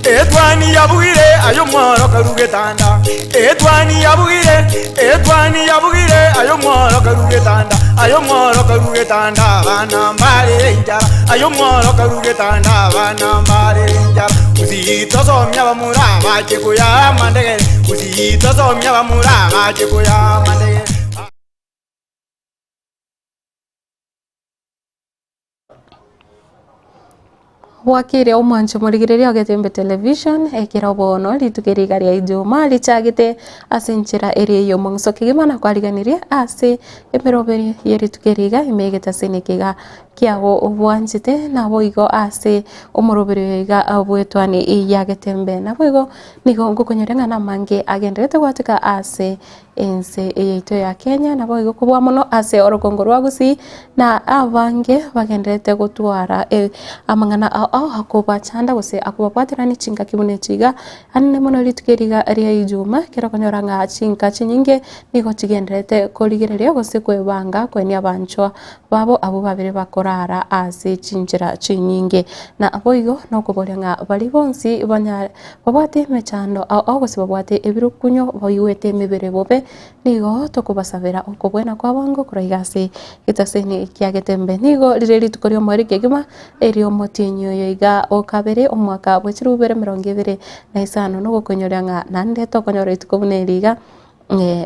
Etwani yabugire ayo mworo karugetanda. Etwani yabugire ayo mworo karugetanda. Ayo mworo karugetanda bana mbare njara. Ayo mworo karugetanda bana mbare njara. Uzito somya bamura baje kuya mandege. Uzito somya bamura baje kuya mandege. Wakire omwancho murigiriria Getembe Television ekira bono litukiriga ria Ijumaa lichagite asinchira eri yo mongso kigimana kwariganirie ase emeroberi yeritukiriga imegeta sinikiga kiago obwanjite nabo igo ase omoroberiga abwetwani ya Getembe nabo igo nigo ngukonyorenga na mange agendete gwateka ase ense eito ya Kenya nabo igo kubwa muno ase orokongo rwagusi na abange bagendete gutwara amangana hakuba chanda gose akuba kwatirani chinga kibune chiga anne muno litukiriga ria Ijumaa kira konyoranga chinga chinyinge nigo chigendete korigereria gose kwebanga kweni abanchwa babo abo babire bakorara ase chinjira chinyinge na aboigo no kuborenga bali bonsi banya babwate mechando au gose babwate ebirukunyo boyiwete mibere bobe nigo tokubasabira okobwena kwa bango kurigase gitaseni kya Getembe nigo rireri tukorio mwari kegima erio motinyo yoiga okabere omwaka bwechirubere 2025 no gukonyoranga nande tokonyora itukobuneriga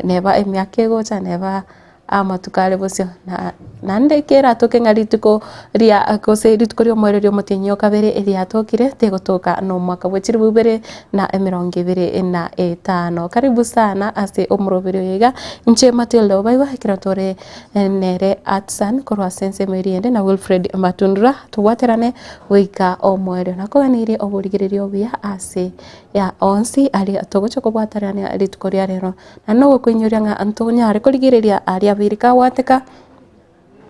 neba emyaka egocha neba amatukale bosio na nande kera toke ngarituko ria akose ritukorio mwererio mutinyo kabere eria tokire tegotoka no mwaka bwechirubere na 2025 karibu sana ase omroberio yega nche Matilda obaiwa kiratore nere atsan korwa sense meriende na Wilfred Matundura tuwaterane wika omwerio nakoganire oburigererio bya ase ya onsi ali atogocho kubwatarane ritukoria rero na no kuinyoryanga antonya ari kurigereria ari abirika wateka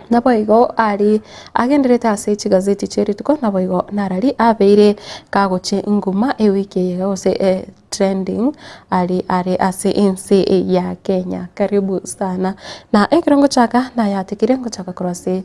naboigo ari agenderete ase chigazeti cherituko naboigo narari abeire kagoche nguma ewiki yose trending ari ase ense ya Kenya karibu sana na ekirongo chaka na yatikire ngo chaka kurase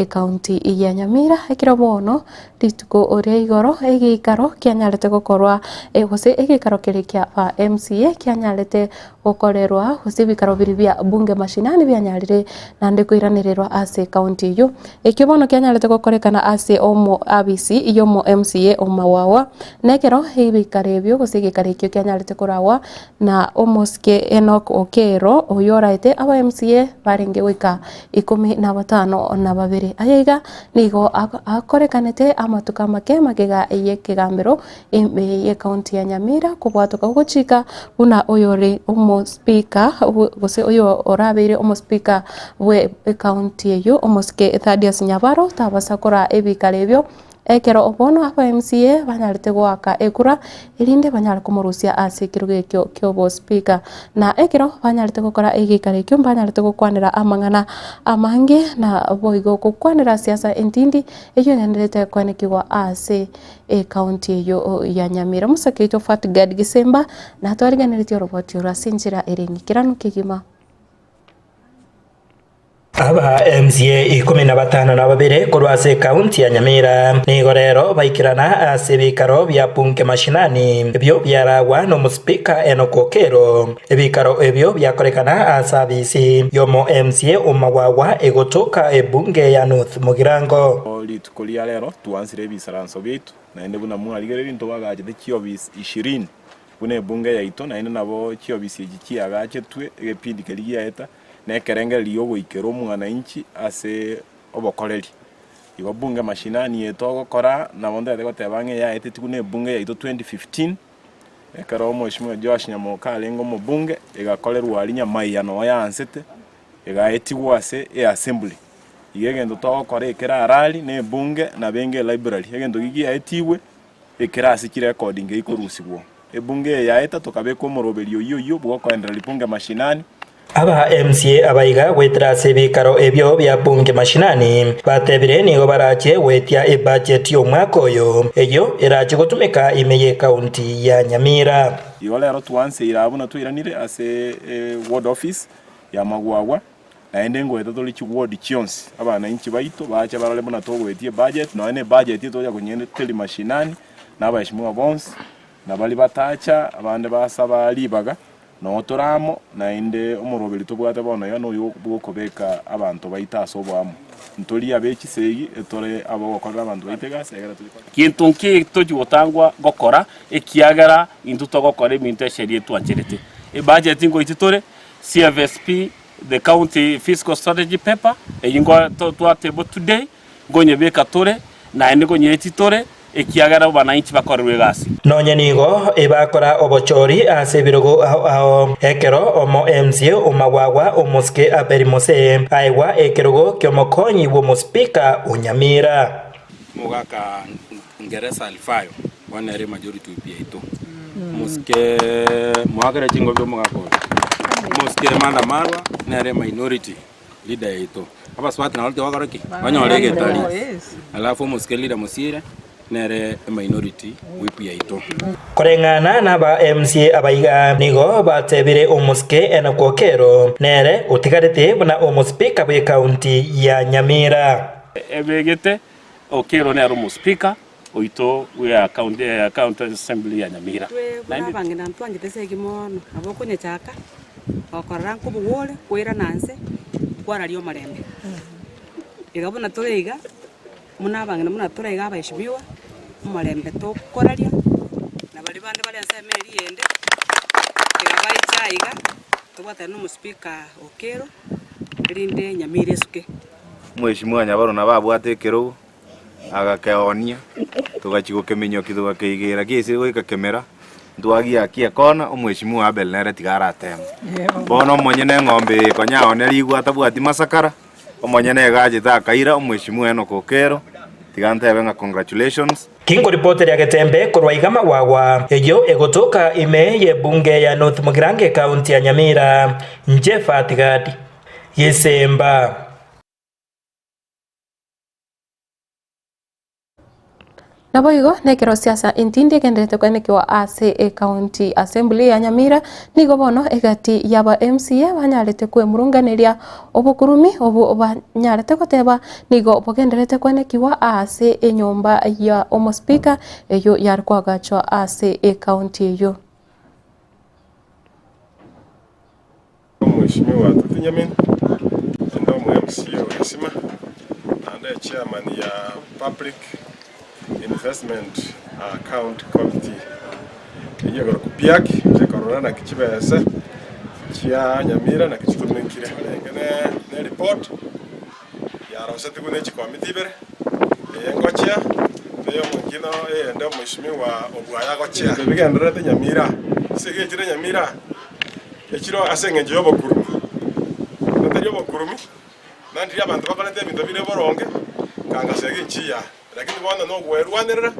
county ya Nyamira ekirobono rituko ore igoro egikaro kyanyarete gokorwa gose egikaro kirikia pa MCA kyanyarete gokorerwa gose bikaro biribia bunge mashinani byanyarire nande kuiranirerwa ase county yo ekibono kyanyarete gokorekana ase omo ABC iyo mo MCA omawawa nekero ebikarebyo gose egikarekyo kyanyarete kurawa na omoske Enoch Okero oyoraite aba MCA barenge wika 15 na babiri ayega nigo akorekanete amatuka make magega yekigambero ye county ya Nyamira kubwatoka guchika una oyore omo speaker gose oyo orabire omo speaker we county yo omoske Thaddeus Nyabaro tabasakora ebikarebyo ekero obono aba MCA banyarite gwaka ekura irinde banyara kumurusia ase kirugekyo kyobo speaker na ekero banyarite gukora egikare kyo banyarite gukwanira amangana amange na boigo gukwanira siasa entindi eyo ngenderete kwanekirwa ase county yo ya Nyamira musakeito Fatgad Gisemba na twariganirite roboti urasinjira erengikirano kigima aba MCA 15 na babire korwase county ya Nyamira nigo rero baikirana ase bikaro bya bunge mashinani ebyo byaragwa no muspika Enoch Okero ebikaro ebyo byakorekana asabisi yomo MCA omagwagwa egotoka ebunge ya North Mugirango litukolia rero tuansire bisaranso bitu na ende buna mwarigereri ntobagaje de kiobis 20 bune bunge ya ito na ende nabo kiobis ejiki agache twe epindi keligia eta nekerenge liyo goikero mwananchi ase obokoreri igo bunge mashinani eto gokora na bonde gotebange ya etikune bunge ya ito 2015 ekero mheshimiwa Josh Nyamoka alengo mu bunge egakorerwa ari Nyamaiya no yansete egaetigwo ase assembly iga egento togokora ekera rally ne bunge na benge library egento gigi aetigwe ekera ase recording ikorusigwo ebunge yaeta tokabeka omoroberi oyo bwokoendera lipunge mashinani. Aba MCA abaiga gwetera sebikaro ebyo bya bunge mashinani batebire nigo barache wetia budget y'omwaka oyo eyo erache gutumika imeye county ya Nyamira. Igo lero twanse irabona twiranire ase ward office ya Magwagwa naende ngweta toli ward chionsi abana inchi baito bacha barale bona togwetie budget no ene budget toja kunyende teli mashinani n'abaheshimiwa bonse nabali batacha abande basaba libaga no toramo naende omoroberi tobwate bona yo no bwokobeka abantu baita asobwamo ntoli abekisegi etore abo gokora abantu baitegase egera tuli kintu nki tujotangwa gokora ekiagara into togokora iminto esherie twacherete budget ngo ititore CFSP the county fiscal strategy paper eyingo twatebo today gonye beka tore naende gonye ititore ekiagara bananchi bakorerwe gasi nonye nigo ebakora obochori ase birogo ao ekero omo MCA omagwagwa omoske aperimose aigwa ekerogo kyomokonyi wo speaker Onyamira mugaka ngeresa alfayo wanere majority upiaito moske mwagara chingo byo mugako moske manda marwa nere minority leader ito aba swat na wote wagaraki banyolege tali alafu moske leader musire nere minority wipi yaito korengana na ba MCA abaiga nigo batebire omoske enakokero nere utigarete buna omospika bwe county ya Nyamira ebegete okero nero mospika oito we account assembly ya Nyamira na bangena ntwanje tesegi mono aboko ne chaka okora nkubugole kwira nanse kwara lyo marembe igabona toreiga muna bangena muna toreiga abaheshimiwa marembe to koralia na bali bande bali ansemeri yende igabai chaiga tobata no muspika okero rinde Nyamira suke mweshimiwa nyabaro na babwate kero agakeonia tugachigo kemenyo kiduga keigira kisi goika kemera ndwagia akia kona omweshimiwa abel nere tigara tem bono monyene ng'ombe konyao neri gwata bwati masakara omonyene gaje ta kaira omweshimiwa eno kokero tigante benga congratulations Kingo reporter ya Getembe kurwaiga Magwagwa eyo egotoka ime ye bunge ya North Mugirange county ya Nyamira Njefa Tigadi Yesemba Naboigo nekero siasa intindi kendete kwenekiwa ase county assembly ya Nyamira nigo bono egati yaba MCA banyarete kwe murunganiria obukurumi obu banyarete koteba nigo bogenderete kwenekiwa ase enyomba ya omospika eyo yarkwagachwa ase county yo Mheshimiwa Tutinyamin ndo MCA Osima and chairman ya public investment account committee yego kupiaki zekorona na kichibese chia Nyamira na kichutumikire ngene report ya rosete kune committee bere yengochia yo mungino ndo mheshimiwa obwaya gochia bigendrete Nyamira segejire Nyamira echiro asengenje yobokurumi ndatari yobokurumi nandiri abantu bakolete bintu bire boronge kanga sege chia lakini bwana no gwerwanira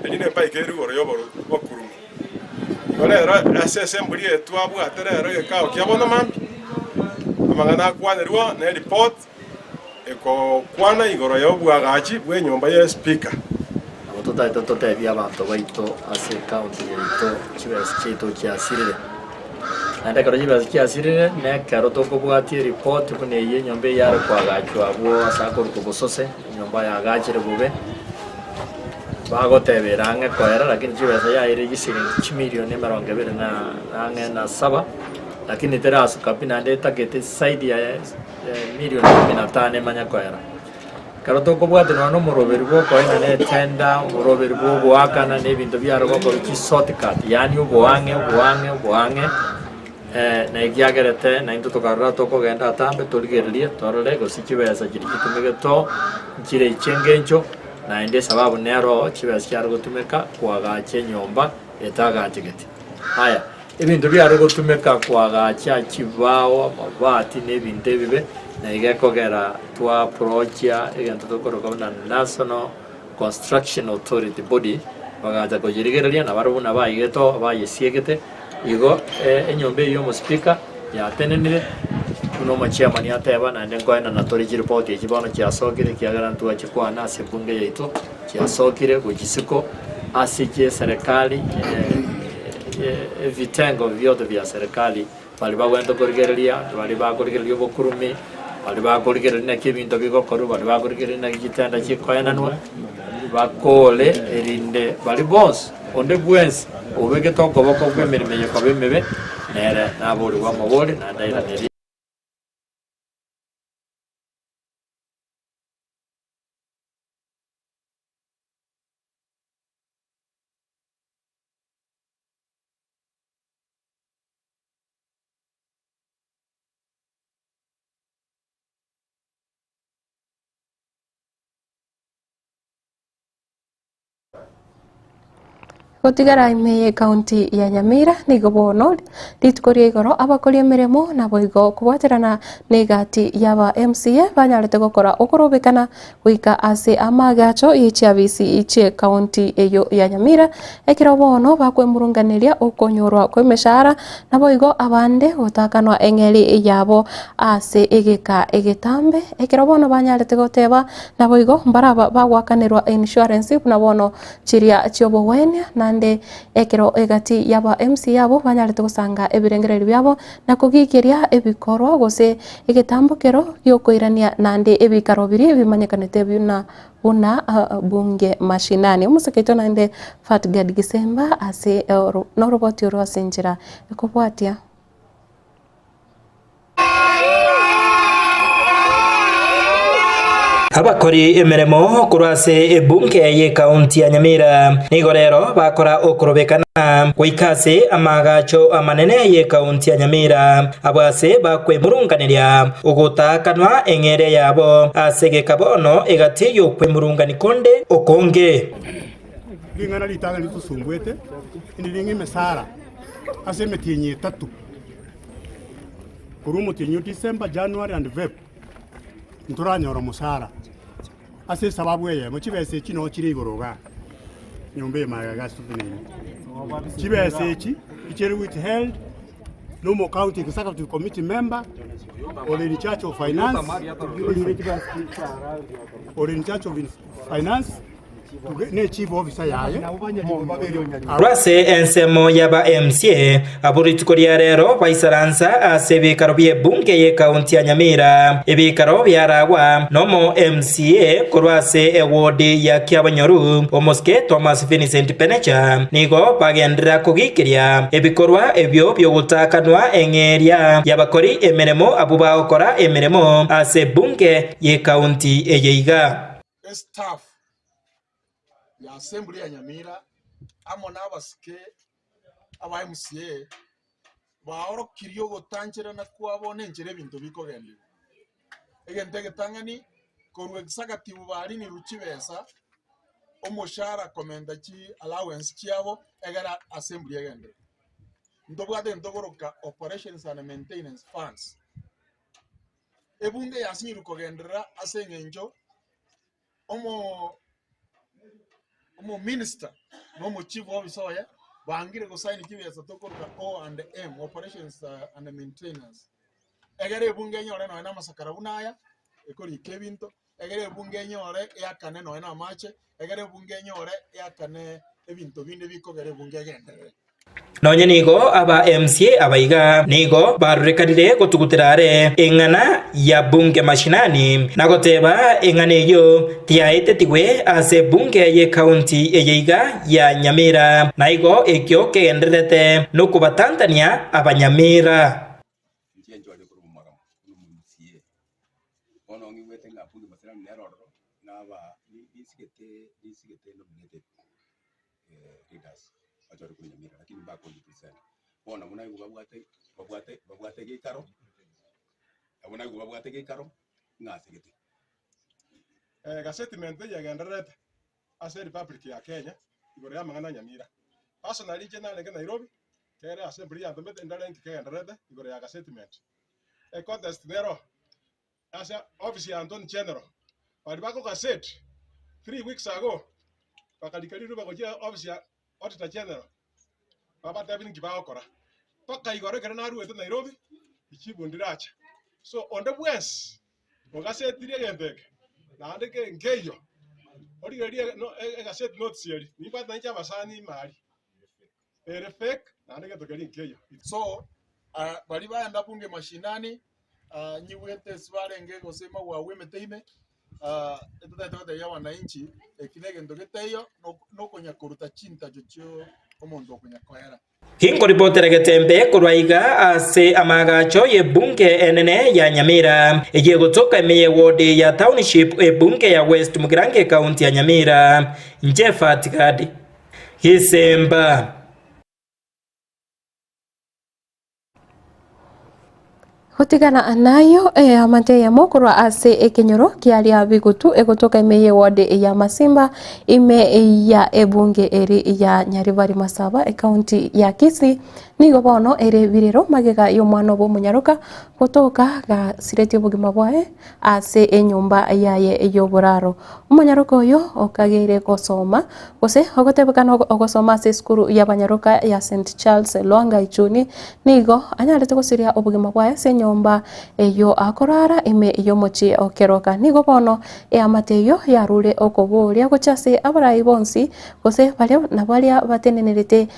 eline mpaike rigoro yoboro bokurumi olero assembly etwabu aterero ekao kiabona mambi amangana kwanirwa na report eko kwana igoro yobwagachi bwe nyomba ya speaker totebia abantu baito ase county yaito chibes chito kiasirire anda karo chibes kiasirire ne karo tokobwatie report kuneye nyombe yare kwagachwa abo asakoro kubosose nyomba yagachire bube bagotebera ange kwera lakini chibesa yaire gisiringi milioni 27 lakini terasu kapina ndeta gete side ya milioni 15 manya kwera karo tokobwate no moroberi bwo koina ne tenda moroberi bwo bwakana ne bintu byaro bwo ki shortcut yani ubwange na igiagerete na into tokarra tokogenda tambe toligereria torole gosichibesa kirikitumige to kire ichengencho na ende sababu nero chibesa cyaro gutumeka kwagache nyomba etagatigete haya ebintu byari gutumika kwagacha kibao amabati n'ebintu ebibe na igekogera twa approachia egento tokoroka na National Construction Authority body bagaza kugirigereria na barabuna bayigeto bayisiegete igo enyombe yo muspika ya tenenire kuno machairman yateba na ndengo na natori report ekibono kyasokire kyagarantu akikwana asebunge yaito kyasokire kugisiko asije serikali vitengo vyote vya serikali bali bagwenda kurigereria bali bagurigereria bokurumi bali bagurigereria kibinto bigokoro bali bagurigereria gitenda kikoyananwa bakole erinde bali boss onde bwensi obege toko boko kwemirime yakabemebe nere naburi wa mabori na ndaira neri Gotigara imeye kaunti ya Nyamira nigo bono ritukoria igoro abakoria miremo na boigo kubwaterana negati yaba MCA banyarete gukora ukurubikana wika ase amagacho ichiabisi ichie kaunti eyo ya Nyamira ekira bono bakwemurunganiria ukonyorwa kwemeshara na boigo abande gutakanwa engeri yabo ase egeka egetambe ekira bono banyarete goteba na boigo mbaraba bagwakanirwa insurance na bono chiria chiobo wene nande ekero egati yaba MC yabo banyarete gusanga ebirengereri byabo na kugikiria ebikorwa gose egetambukero gyokoirania nande ebikaro biri bimanyekanete bina una bunge mashinani umuseketo nande Fatgad Gisemba ase no roboti oro asinjira ekobwatia abakori emiremo kurase ebunke ye kaunti ya Nyamira nigo rero bakora okurobekana kwikase amagacho amanene ye kaunti ya Nyamira abase bakwemurunganiria ugutakanwa engere yabo asege kabono egati yo kwemurungani konde okonge lingana litaga litusumbwete indiringi mesara ase metinyi 3 kurumu tinyu December January and Feb nturanyora musara ase sababu eye muchibese kino kiri igoroga nyombe magaga stufineni chibese chi icheri with held no more county executive committee member or in charge of finance or in charge of finance ne chief officer yaye rase ensemo yaba MCA aburitukoria rero baisaransa asebikaro bye bunge ye kaunti ya Nyamira ebikaro byaragwa nomo MCA kurwase ewodi ya Kiabanyoru omoske Thomas Vincent Penecha nigo bagendera kugikiria ebikorwa ebyo byo gutakanwa engeria yabakori emeremo abuba okora emeremo ase bunge ye kaunti eyeiga staff ya assembly ya Nyamira amo n'abasike aba MCA baoro kirio gotanchera na kwabone enjere bintu bikogende egente getangani korwe executive bari ni ruchibesa omoshara komenda chi allowance chiabo egara assembly egende ndobwate ndogoroka operations and maintenance funds ebunge yasinyiru kogendera asengenjo omo minister no mo chief officer ya bangire go sign kibesa tokoroka O&M operations and maintenance egere bunge nyore no na masakara bunaya ekori kebinto egere bunge nyore yakane no na mache egere bunge nyore yakane ebinto binde bikogere bunge gendere nonye nigo aba MCA abaiga nigo barurekanire gotugutirare engana ya bunge mashinani na goteba engana yo tiaete tigwe ase bunge ye county eyeiga ya Nyamira naigo ekyo kegenderete no kubatantania abanyamira bona muna babwate gikaro abona babwate gikaro ngasigete gasettlement ya genderete ase republic ya Kenya igoro ya mangana Nyamira personally general ke Nairobi kere assembly ya ndomete ndale nkikenderete igoro ya statement a contest thereof as office ya Anton General bali bako cassette 3 weeks ago bakalikaliru bakojia office ya Auditor General baba tabin kibao kora paka igoro kere na ruete Nairobi ichibundiracha so on the west cassette dire gendeke na andike ngeyo origeria no cassette notes yeri ni bata ncha basani mali fake na andike tokeri ngeyo so bali baenda bunge mashinani nyiwete swarenge gosema wa wemeteime etatata ya wananchi kinege ndogeteyo no konya kuruta chinta jocho omonto konya koera Hingo ripotera getembe kurwaiga ase amagacho ye bunge enene ya Nyamira eye gotoka emeye ward ya township bunge ya West Mugirange county ya Nyamira Njefat Gadi Hisemba Hutigana anayo amante ya mokoro ase ekenyoro kialia bigutu egotoka imeye ward ya Masimba ime ya ebunge eri ya Nyaribari Masaba county ya Kisii nigo bono ere birero magega yo mwana bo munyaruka gotoka ga sireti bugima bwae ase enyumba yaye yo buraro umunyaruka oyo okagere gosoma gose ogotebekana ogosoma ase skuru ya banyaruka ya St Charles Lwanga Ichuni nigo anyalete gosiria obugima bwae se nyumba eyo akorara ime iyo mochi okeroka nigo bono amateyo yarure okoburia gochase abarai bonsi gose balio na balia batenenerete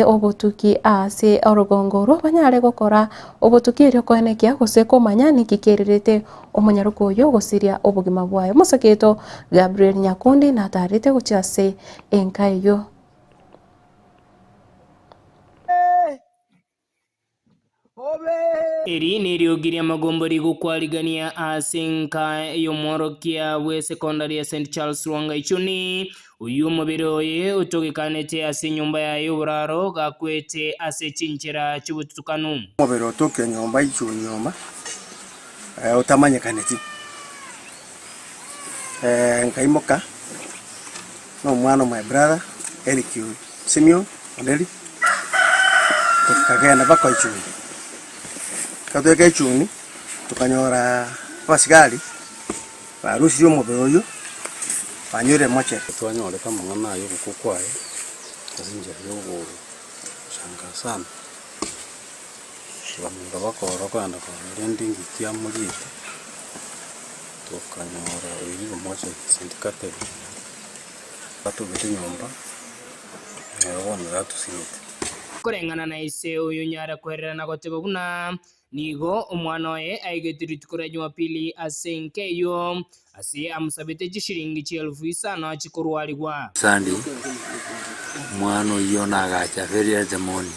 obotuki ase orogongoro banyare gokora obotuki ryo koenekia gose komanya nikikererete omunyaruko oyo gosiria obugima bwayo musaketo Gabriel Nyakundi na tarete gochase enkayo Eri niriogiria magombori gukwarigania asenka yomorokia we secondary ya St Charles Lwanga Ichuni uyu mubiri oye utogikanete ase nyumba ya y'uburaro gakwete ase chinchira cy'ubutukanu mubiri otoke nyumba y'Ichuni nyumba utamanyekaneti nkaimoka no mwana my brother Eric Simeon Ondeli tukagenda bako Ichuni katweka Ichuni tukanyora pasigari barusi yo mubiri oyo banyure moche twanyore kama ngana yo kukwaye kazinja yo shanga sana bamunga bakora kwanda kwa ndingi kya muri tukanyora iri moche sindikate batu bete nyumba wona ratu sinite kurengana na ise uyu nyara kwerera na gotebo buna nigo umwana we aigetiriti kura Jumapili asenkeyo ase amusabite gishiringi 1500 chikurwaligwa sandi mwana yo nagacha feria demoni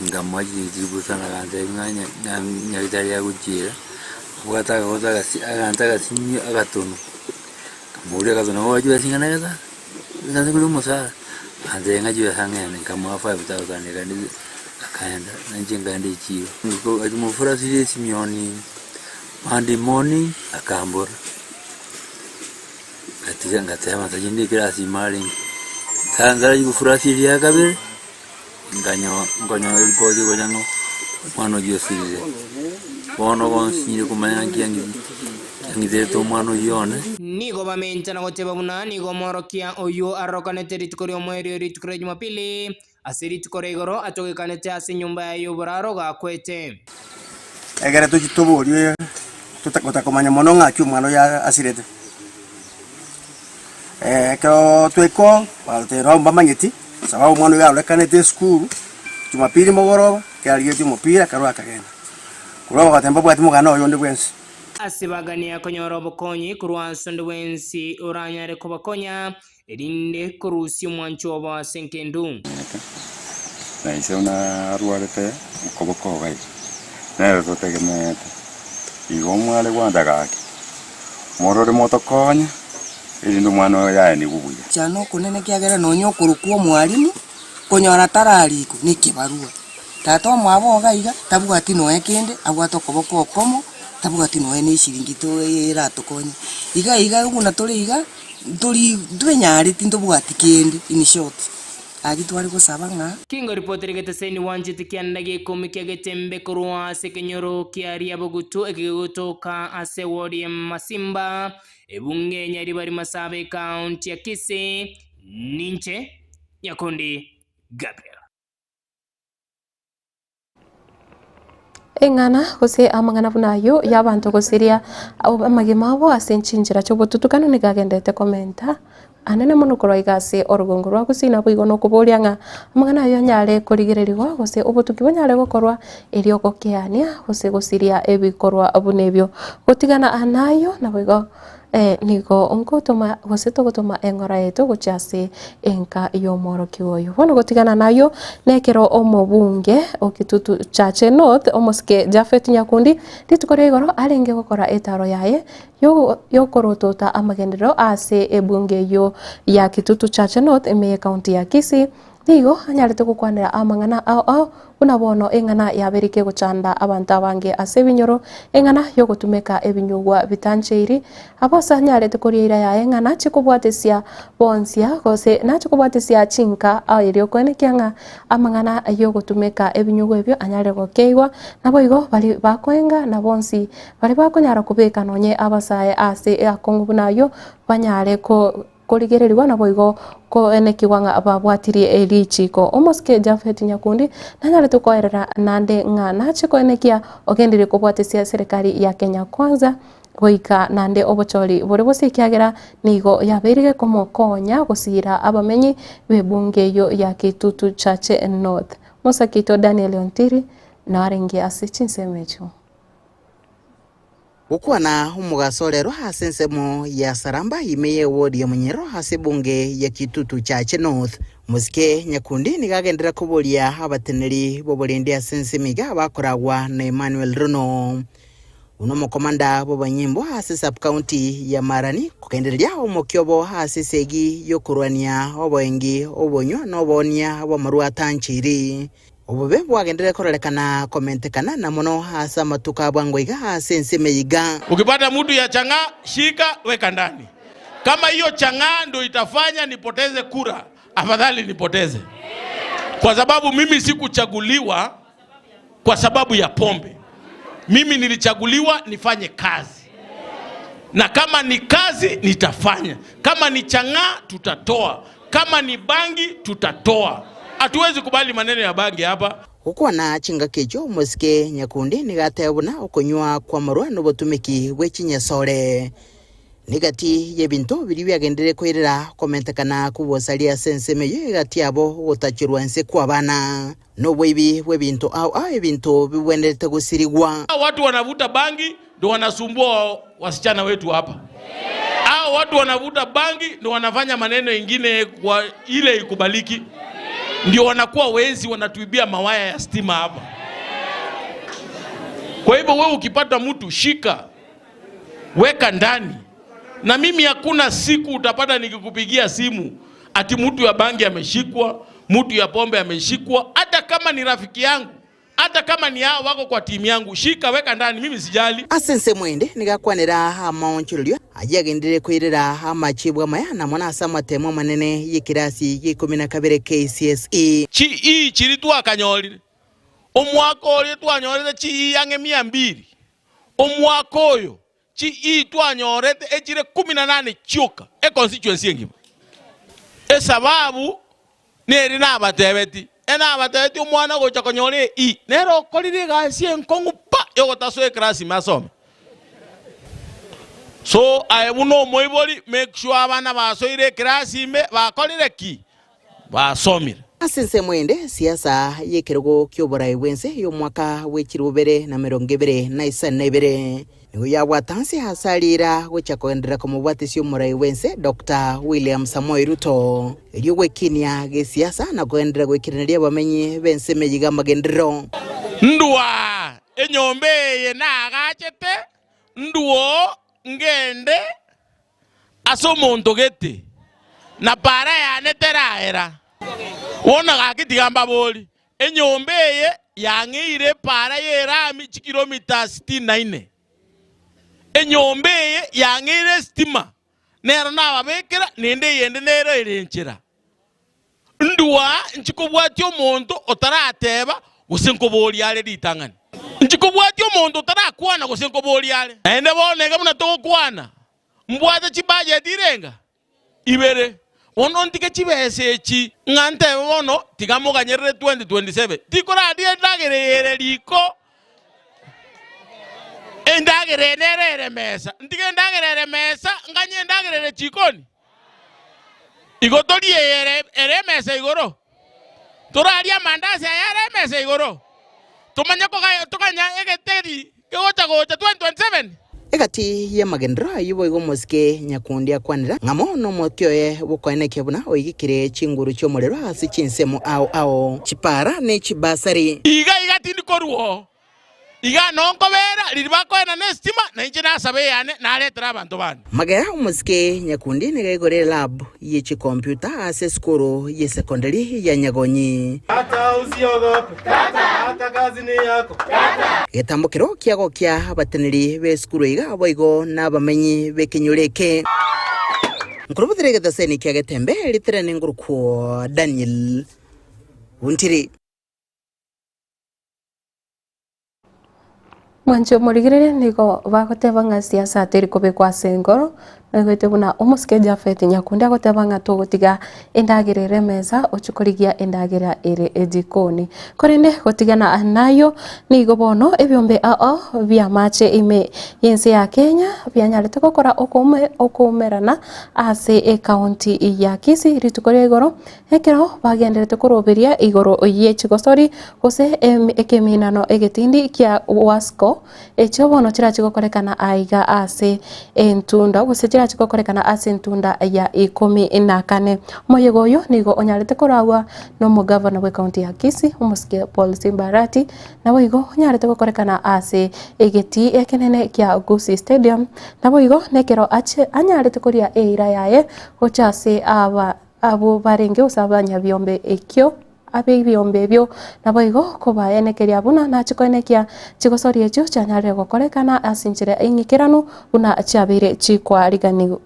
ngamaji jibusana ganze nganya nyagitari ya gujira bwata goza aganta gasinyi agatono kamuri agatono wajua singana gaza ngaze kuri musa ande ngaji hangene kama 5000 ngani akaenda nanjenga ndichiyo ngo atumufura siri Simeoni Monday morning akambora ati ngatema tajindi kirasi mali tanzara yufura siri yakabere nganyo ripoti gojango mwana yosire bono gonsinyire kumanya ngiyangi to mwana yone nigo bamenta na goteba buna nigo morokia oyo arokanete ritukori omwerio ritukori Jumapili asiri tukore igoro atogekanete ase nyumba ya y'uburaro gakwete egere tukituburie tutakomanya mono ng'aki umwana ya asirete ko tweko baltero bamanyeti sababu umwana ya olekanete skuru Jumapili mogoroba kyaliye umupira karwa kagenda kuroba gatemba bwati mugana oyo ndi bwensi asibagania konyoro bokonyi kurwanso ndi wensi uranyare kubakonya erinde kurusi mwancho wa senkendu na ise una arwarete koboko gai na zotegemete igo mwale gwanda gaki morore motokonya erindu mwana ya ni gubuya cyano kunene kyagera no nyokurukuo mwalimu konyora tarariko nikibarua tato mwabo gaiga tabugati no ekende abwato koboko komo tabugati no ene shiringi to era tokonya iga uguna toliga toli dwenyari tindo bugati kende in short agitwari gusaba ng'a kingo ripoteri geteseni wanjiti kianda gikumi kia getembe korwa ase kenyoro kiaria bogutu ekigotoka ase wodi ya Masimba ebunge nyari bari Masabe county ya Kisii ninche Nyakundi Gabriel. Engana gose amangana bunayo yabantu gosiria amagimabo ase nchinjira chobotutukano nigagendete komenta anene muno korwa igase orugongo rwa gusina bwigono kuburia nga amangana ayo nyare kurigirerirwa gose obotuki bonyare gokorwa erio gokeania gose gosiria ebikorwa abunebyo gotigana anayo na bwigo nigo onkotoma gose togotoma engora yetu gochase enka yomoro kiwoyo bono gotigana nayo nekero omobunge okitutu chache north omoske Jafet Nyakundi ritukore igoro arenge gokora etaro yaye yokorotota amagendero ase ebunge yo ya kitutu chache north eme county ya Kisii nigo anyarete gukwanira amangana ao unabono engana yaberike gochanda abantu abange ase binyoro engana yo gotumeka ebinyugwa bitancheiri abosa anyarete korira ya engana chikobwatesia bonsia gose na chikobwatesia chinka ayerio kwene kyanga amangana yo gotumeka ebinyugwa ebyo anyare gokeigwa nabo igo bali bakwenga na bonsi bali bakonyara kubeka nonye abasaye ase akongu nayo banyare korigereriwa nabo igo ko enekiwanga ababwatirie erichiko omoske Jafet Nyakundi nanyare tukoerera nande ngana chiko enekia ogendire kubwatesia serikali ya Kenya Kwanza goika nande obochori bore bose kiagera nigo yaberige komokonya gusira abamenyi bebunge yo ya kitutu chache north Mosakito Daniel Ontiri narengi asichinsemecho Ukwana umugasorero hase nsemo ya Saramba imeye wodi ya Munyero hase bunge ya kitutu chache north Musike Nyakundi nigagendera kuboria abateneri bobolende asensemiga bakoragwa na Emmanuel Runo uno mukomanda bobanyimbo hase sub county ya Marani kukenderia omokyobo hase segi yokurwania oboengi obonywa nobonia bomarua tanchiri Obobe bwagendere korelekana komentekana na mono hasa matuka bwangoiga hase nsemeiga. Ukipata mtu ya chang'aa shika weka ndani. Kama hiyo chang'aa ndio itafanya nipoteze kura, afadhali nipoteze. Kwa sababu mimi sikuchaguliwa kwa sababu ya pombe. Mimi nilichaguliwa nifanye kazi. Na kama ni kazi nitafanya. Kama ni chang'aa tutatoa. Kama ni bangi tutatoa. Hatuwezi kubali maneno ya bangi hapa. Huko na chinga kejo Musike Nyakundi nigatebuna okonywa kwa marwa no botumiki wechinyesore. Nigati yebinto biri byagendere kwirira komentekana kubosalia sensemeyo gati abo gotachirwa nse kwa bana. No bwebi webinto au ebinto bibwenderete gusirigwa. Watu wanavuta bangi ndio wanasumbua wasichana wetu hapa. Watu wanavuta bangi ndio wanafanya maneno mengine kwa ile ikubaliki. Ndio wanakuwa wezi wanatuibia mawaya ya stima hapa. Kwa hivyo wewe ukipata mtu shika weka ndani. Na mimi hakuna siku utapata nikikupigia simu ati mtu ya bangi ameshikwa, mtu ya pombe ameshikwa, hata kama ni rafiki yangu, hata kama ni hao wako kwa timu yangu, shika weka ndani, mimi sijali. Asense mwende nigakwanira amaonchulio ajagendere kwirira amachibwa maya na mwana asamatemo manene yikirasi y12 KCSE chi chiri tu akanyolire omwaka oli twanyorete chi yange 200 omwaka oyo chi twanyorete echire 18 chioka constituency ngima sababu neri nabatebeti enabatebeti omwana gocha konyore nero kolire gasi enkongu pa yogotaso ekrasi masome. So I uno moiboli make sure abana basoire klasi imbe bakolire ki basomire. Asense mwende siasa yekerogo kyoborai wense yo mwaka wechirubere na 2022 nigo yabwatansi hasalira gochakoendera komubwatisyo murai wense Dr. William Samoei Ruto elyo wekinia ge siasa na koendera gwekireneria bamenyi bense meyiga magendero ndwa enyombe ye na agachete ndwo ngende asomonto gete na para ya neteraera wona gakitigamba boli enyombeye yangire para yerami kilomita 64 enyombeye yangire stima nero nababekera nende yende nero erenchera ndwa nchikobwati omuntu otarateba gusenkoboliale litangani nchikobwati omuntu otarakwana gusenkoboliale ende bonega muna tokwana mbwate chibudget irenga ibere ono ntike chibese echi ngante bono tigamuganyerere 2027 tikora die ndagerere liko endagerere mesa ntike ndagerere mesa nganye ndagerere chikoni igotori ere mesa igoro toraria mandasi ere mesa igoro tumanya ko tukanya egeteri gocha 2027 egati ya magendro ayubo igo moske nyakundi akwanira ngamo no mokyoye bukoene kebuna oyigikire chinguru cyo morero hasi chinsemo ao chipara ne chibasari iga tindikoruo iga nonkobera liribakoena nestima na injina sabe yane na letera abantu bana magaya moske nyakundi ne gegore lab yechi computer ase skuru ye secondary ya Nyagonyi hata usiogope hata kazi ni yako getambukiro kiago kya abateneri be skuru iga aboigo nabamenyi bekinyureke nkurubutire gedaseni kya getembe litrene nguruko Daniel Wuntiri Mwancho morigirire nigo bagoteba nga siasa ateri kobe kwa sengoro nagwete buna umuske Jafet Nyakundi agoteba nga togotiga endagirire meza ochukorigia endagira ere ejikoni korende gotigana nayo nigo bono ebyombe bya mache ime yense ya Kenya byanyarete gukora okumerana ase county ya Kisii ritukore igoro ekero bagenderete kuroberia igoro oye chigosori gose ekeminano egetindi kya Wasco echo bono chirachigokorekana aiga ase entunda gose chirachigokorekana ase entunda ya 14 moyego oyo nigo onyarete koragwa no mugavana we county ya Kisii umuske Paul Simbarati nabo igo onyarete gokorekana ase egeti ekenene kya Gusii Stadium nabo igo nekero anyarete koria eira yaye ochase abo barenge usabanya byombe ekyo abe byombe byo nabo igo koba enekeria buna na chikonekia chigosori echo chanyare gokorekana asinchire ingikiranu buna chabere chikwariganigo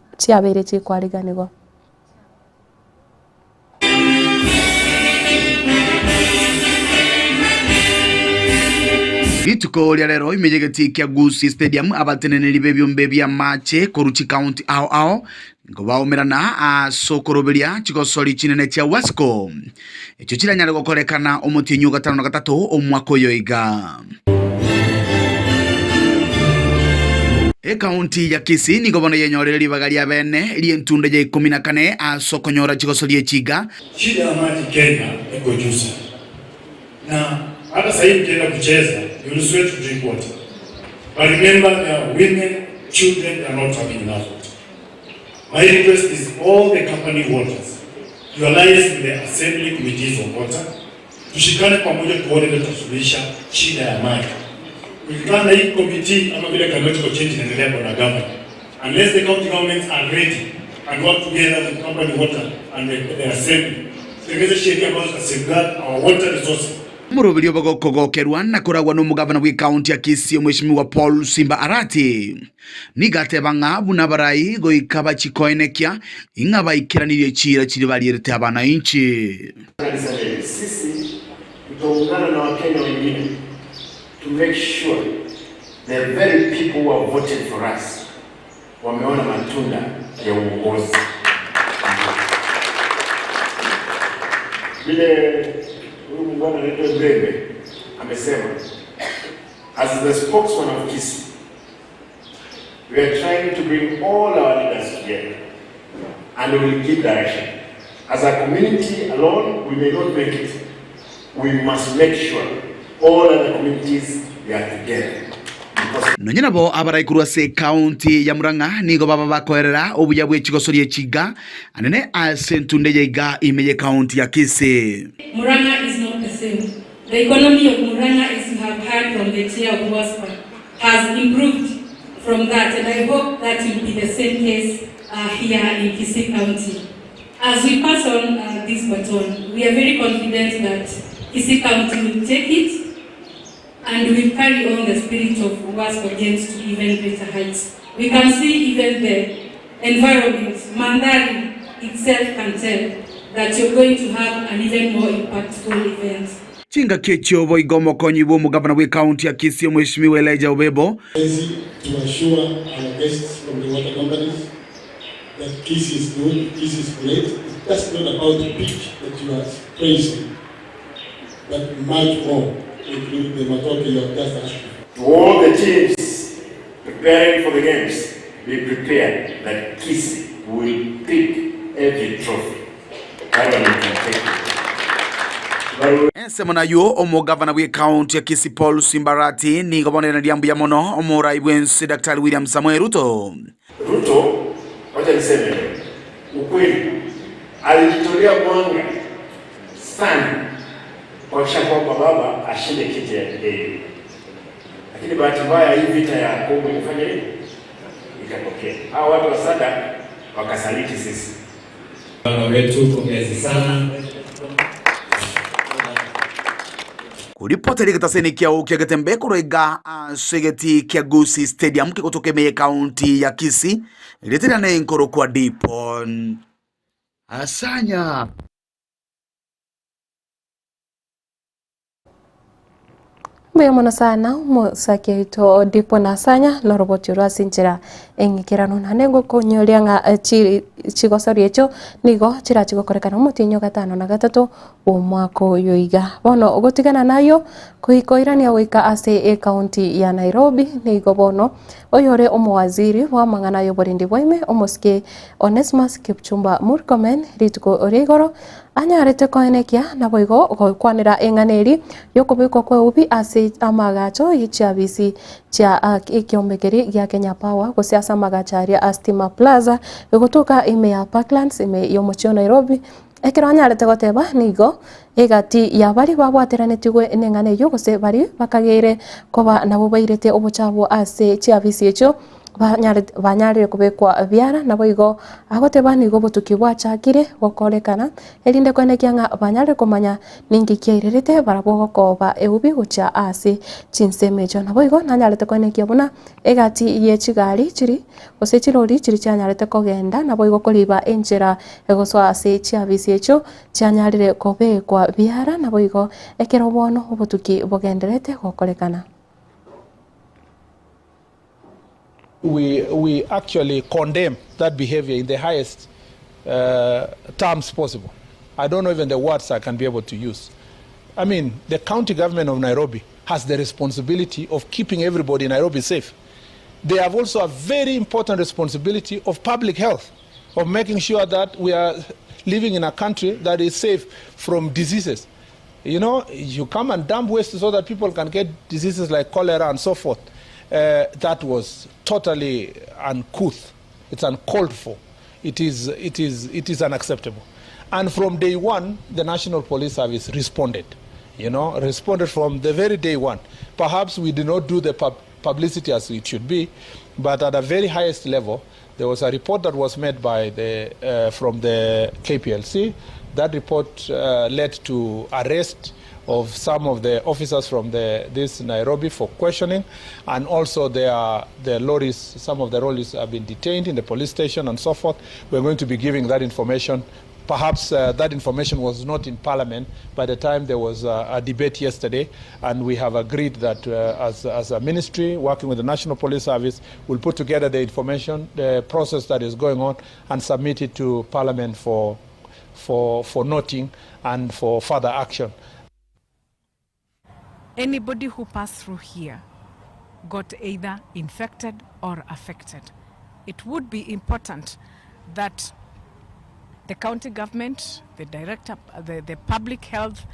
Ituko lya lero imejegeti kya Gusii Stadium abateneneri bebyombe bya mache koruchi county ao ngo baomerana asokoroberia chigosori chinene kya Wasco echo chiranyare gokorekana omutinyu 5 na 3 omwaka yoiga county ya Kisii nigo bono yenyoreri bagalia bene lientunda ya 14 asokonyora chigosori echiga shida ya maji Kenya iko juu sana na hata sasa hivi ukienda kucheza you will sweat to drink water but remember there are women children that are not having enough water. My request is all the company waters to alliance with the assembly committees of water tushikane pamoja tuone ndio tutasuluhisha shida ya maji. Ukikana na hii committee ama vile kamati kwa change inaendelea na government unless the county governments are ready and work together with company water and the assembly tengeze sheria ambazo zitasafeguard our water resources. Murubirio bagokogokerwa na kuragwa no mugavana wi county ya Kisii mheshimiwa Paul Simbarati nigateba ngabu nabarai goikaba chikoenekya ingaba ikiranirie chira chiri balirete abana inchi sisi tutaungana na Wakenya wengine to make sure the very people who have voted for us wameona matunda ya uongozi vile Bwana anaitwa Mbembe amesema as the spokesman of Kisii we are trying to bring all our leaders together and we will give direction. As a community alone we may not make it. We must make sure all other communities they are together. Nonyina bo abaraikuru ase county ya Murang'a nigo baba bakoerera obuya bwe chigosori echiga anene asentunde yeiga imeye county ya Kisii. Murang'a is not the same. The economy of Murang'a, as you have heard from the chair of Wasco, has improved from that, and I hope that will be the same case here in Kisii County. As we pass on this baton, we are very confident that Kisii County will take it and will carry on the spirit of Wasco Games to even greater heights. We can see even the environment, Mandari itself can tell that you're going to have an even more impactful event. Chinga kecho boigomo konyi bo mugavana we county ya Kisii Mheshimiwa Elijah Obebo. To assure our guests from the water companies that Kisii is good, Kisii is great. That's not about the pitch that you are praising, but much more, including the Matoke you have just asked. To all the teams preparing for the games, be prepared that Kisii will pick every trophy. Ensemona yo omugavana we county ya Kisii Paul Simbarati ni gobonera ndiambu ya mono omurai wensi Daktari William Samuel Ruto. Ruto, wacha niseme ukweli, alijitolea mwanga sana kuhakikisha kwamba baba ashinde kiti ya DA. Lakini bahati mbaya hii vita ya Kongo ilifanya nini? Ikatokea. Hao watu wa SADC wakasaliti sisi. Bwana wetu, pongezi sana. Kuripoteri kataseni kia ukia getembe kurega segeti kia Gusii Stadium kikotoke meye county ya Kisii iletera na inkoro kwa Dipon Asanya. Mbuya mono sana musake ito Dipon Asanya loroboti rwasinjira engikirano nanengo konyolia nga chigosori echo nigo chira chigokorekana mutinyo gatano na gatatu umwaka yoiga bono ugotigana nayo kuikoirania wika ase county ya Nairobi nigo bono oyore omwaziri wa mangana yoborindi bwaime omoske Onesmus Kipchumba Murkomen rituko origoro anyarete koenekia na boigo kwanira enganeri yokobiko kwa ubi ase amagacho ichiabisi cha ikiombegeri gya Kenya Power gosiasa magacharia Astima Plaza yogotoka ime ya Parklands ime yomochio Nairobi ekiranyarete goteba nigo egati ya bari babwateranetiwe enengane yo gose bari bakagere koba nabo bairete obuchabo ase chiabisi echo banyarire kubekwa biara nabo igo agoteba nigo botuki bwachakire gokorekana erinde kwenekia nga banyarire komanya ningi kieririte barabo gokoba eubi gucha ase chinsemejo nabo igo nanyarite kwenekia buna egati ye chigari chiri gose chirori chiri chanyarite kogenda nabo igo koriba enjera egoswa ase chiabisi echo chanyarire kobekwa biara nabo igo ekero bono obotuki bogenderete gokorekana. We actually condemn that behavior in the highest terms possible. I don't know even the words I can be able to use. I mean, the county government of Nairobi has the responsibility of keeping everybody in Nairobi safe. They have also a very important responsibility of public health, of making sure that we are living in a country that is safe from diseases. You know, you come and dump waste so that people can get diseases like cholera and so forth. That was totally uncouth. It's uncalled for. It is unacceptable. And from day one, the National Police Service responded. Responded from the very day one. Perhaps we did not do the publicity as it should be, but at the very highest level, there was a report that was made by from the KPLC. That report led to arrest of some of the officers from this Nairobi for questioning, and also some of the lorries have been detained in the police station and so forth. We're going to be giving that information. Perhaps that information was not in Parliament by the time there was a debate yesterday, and we have agreed that as a ministry working with the National Police Service, we'll put together the information, the process that is going on, and submit it to Parliament for noting and for further action. Anybody who passed through here got either infected or affected. It would be important that the county government, the director, the public health,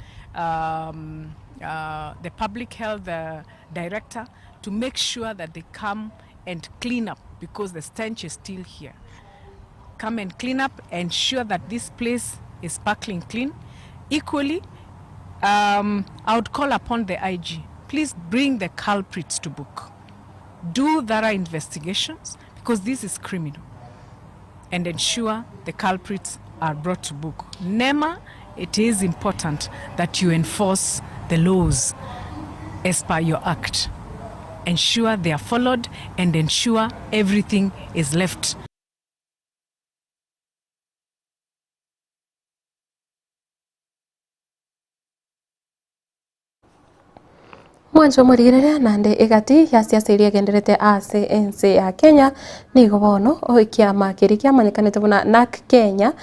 director, to make sure that they come and clean up, because the stench is still here. Come and clean up, ensure that this place is sparkling clean. Equally, I would call upon the IG, please bring the culprits to book. Do thorough investigations, because this is criminal, and ensure the culprits are brought to book. NEMA, it is important that you enforce the laws as per your act. Ensure they are followed, and ensure everything is left mwanjo murigireria nande igati ya siasa iria genderete ase ense ya Kenya ni gobono o kiama kiri kiamanyikanite buna NARC Kenya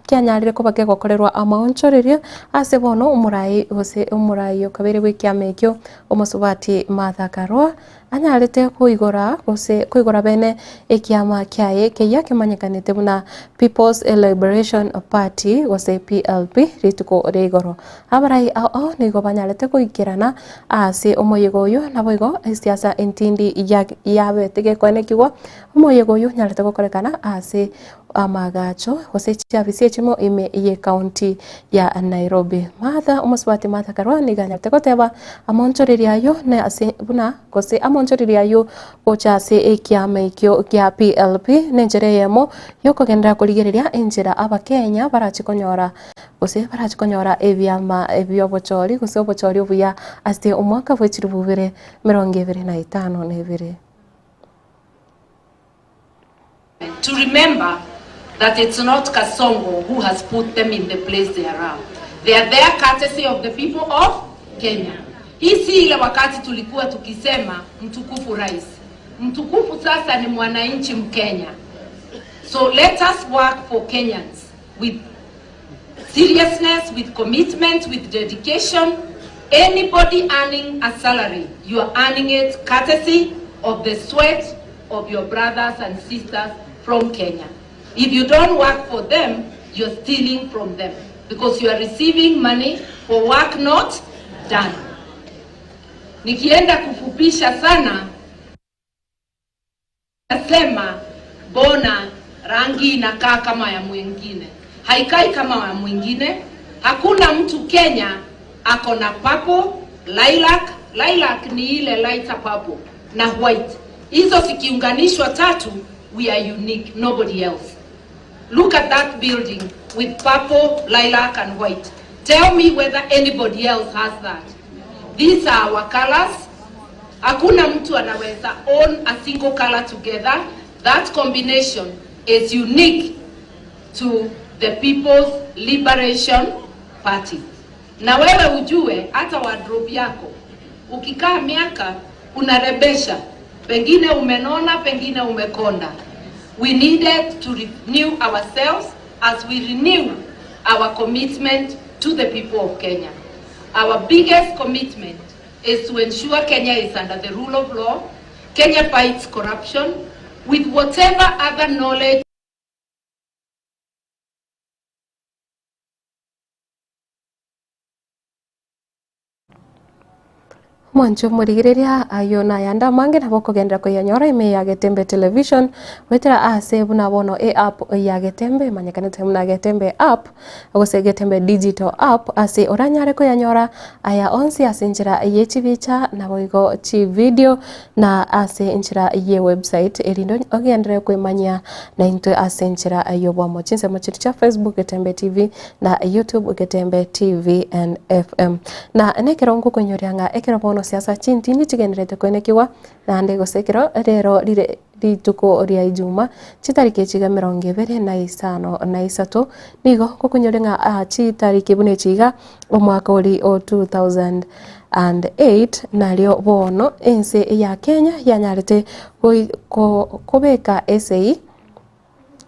kianyarire kubake gokorerwa amaonchoririo ase bono umurai okabere bwe kiama ekyo omusubati Martha Karua anyarite kuigora bene ekiama kiaye keya kimanyikanite buna People's Liberation Party gose PLP rituko reigoro abarai ao nigo banyarite kuikirana ase omoyego uyu naboigo siasa entindi yabetege kwanekigwa omoyego uyu nyarite gukorekana ase amagacho gose chavisi echimo ime ye county ya Nairobi. Martha omusubati Martha Karua niganyarite goteba amonchoriria yo ne ase buna gose amonchoriria yo gochase ekiama ekyo kya PLP nenjere yemo yokogendera kurigiriria enjira abakenya barachikonyora gose barachikonyora ebyama ebyobochori gose obochori obuya ase omwaka bwechirububire 2025 to remember that it's not Kasongo who has put them in the place they are. They are there courtesy of the people of Kenya. Hii si ile wakati tulikuwa tukisema mtukufu rais. Mtukufu sasa ni mwananchi Mkenya. So let us work for Kenyans with seriousness, with commitment, with dedication. Anybody earning a salary, you are earning it courtesy of the sweat of your brothers and sisters from Kenya. If you don't work for them, you're stealing from them because you are receiving money for work not done. Nikienda kufupisha sana, nasema bona rangi inakaa kama ya mwingine. Haikai kama ya mwingine. Hakuna mtu Kenya ako na purple, lilac. Lilac ni ile lighter purple na white. Hizo zikiunganishwa tatu, we are unique, nobody else. Look at that building with purple, lilac and white. Tell me whether anybody else has that. These are our colors. Hakuna mtu anaweza own a single color together. That combination is unique to the People's Liberation Party. Na wewe ujue hata wardrobe yako ukikaa miaka unarebesha, pengine umenona, pengine umekonda. We needed to renew ourselves as we renew our commitment to the people of Kenya. Our biggest commitment is to ensure Kenya is under the rule of law. Kenya fights corruption with whatever other knowledge mwancho murigireria ayo na yanda mange nabo kugendera kuyanyora ime ya Getembe television wetera ase buna bono app ya Getembe manyakanete muna Getembe app agose Getembe digital app ase oranyare kuyanyora aya onsi ase njira yechibicha nabo igo chi video na ase njira ye website erindo ogendere kwemanya na into ase njira ayo bwamo chinse mochicha Facebook Getembe TV na YouTube Getembe TV and FM na nekerongo kunyorianga ekero bono siasa chintini chigenderete kwenekiwa nande gosekero rero rituko ria Ijuma chitariki chiga 25 nigo kukunyorenga chitariki bune chiga omwaka ori o 2008 nalio bono ense ya Kenya yanyarete kubeka essay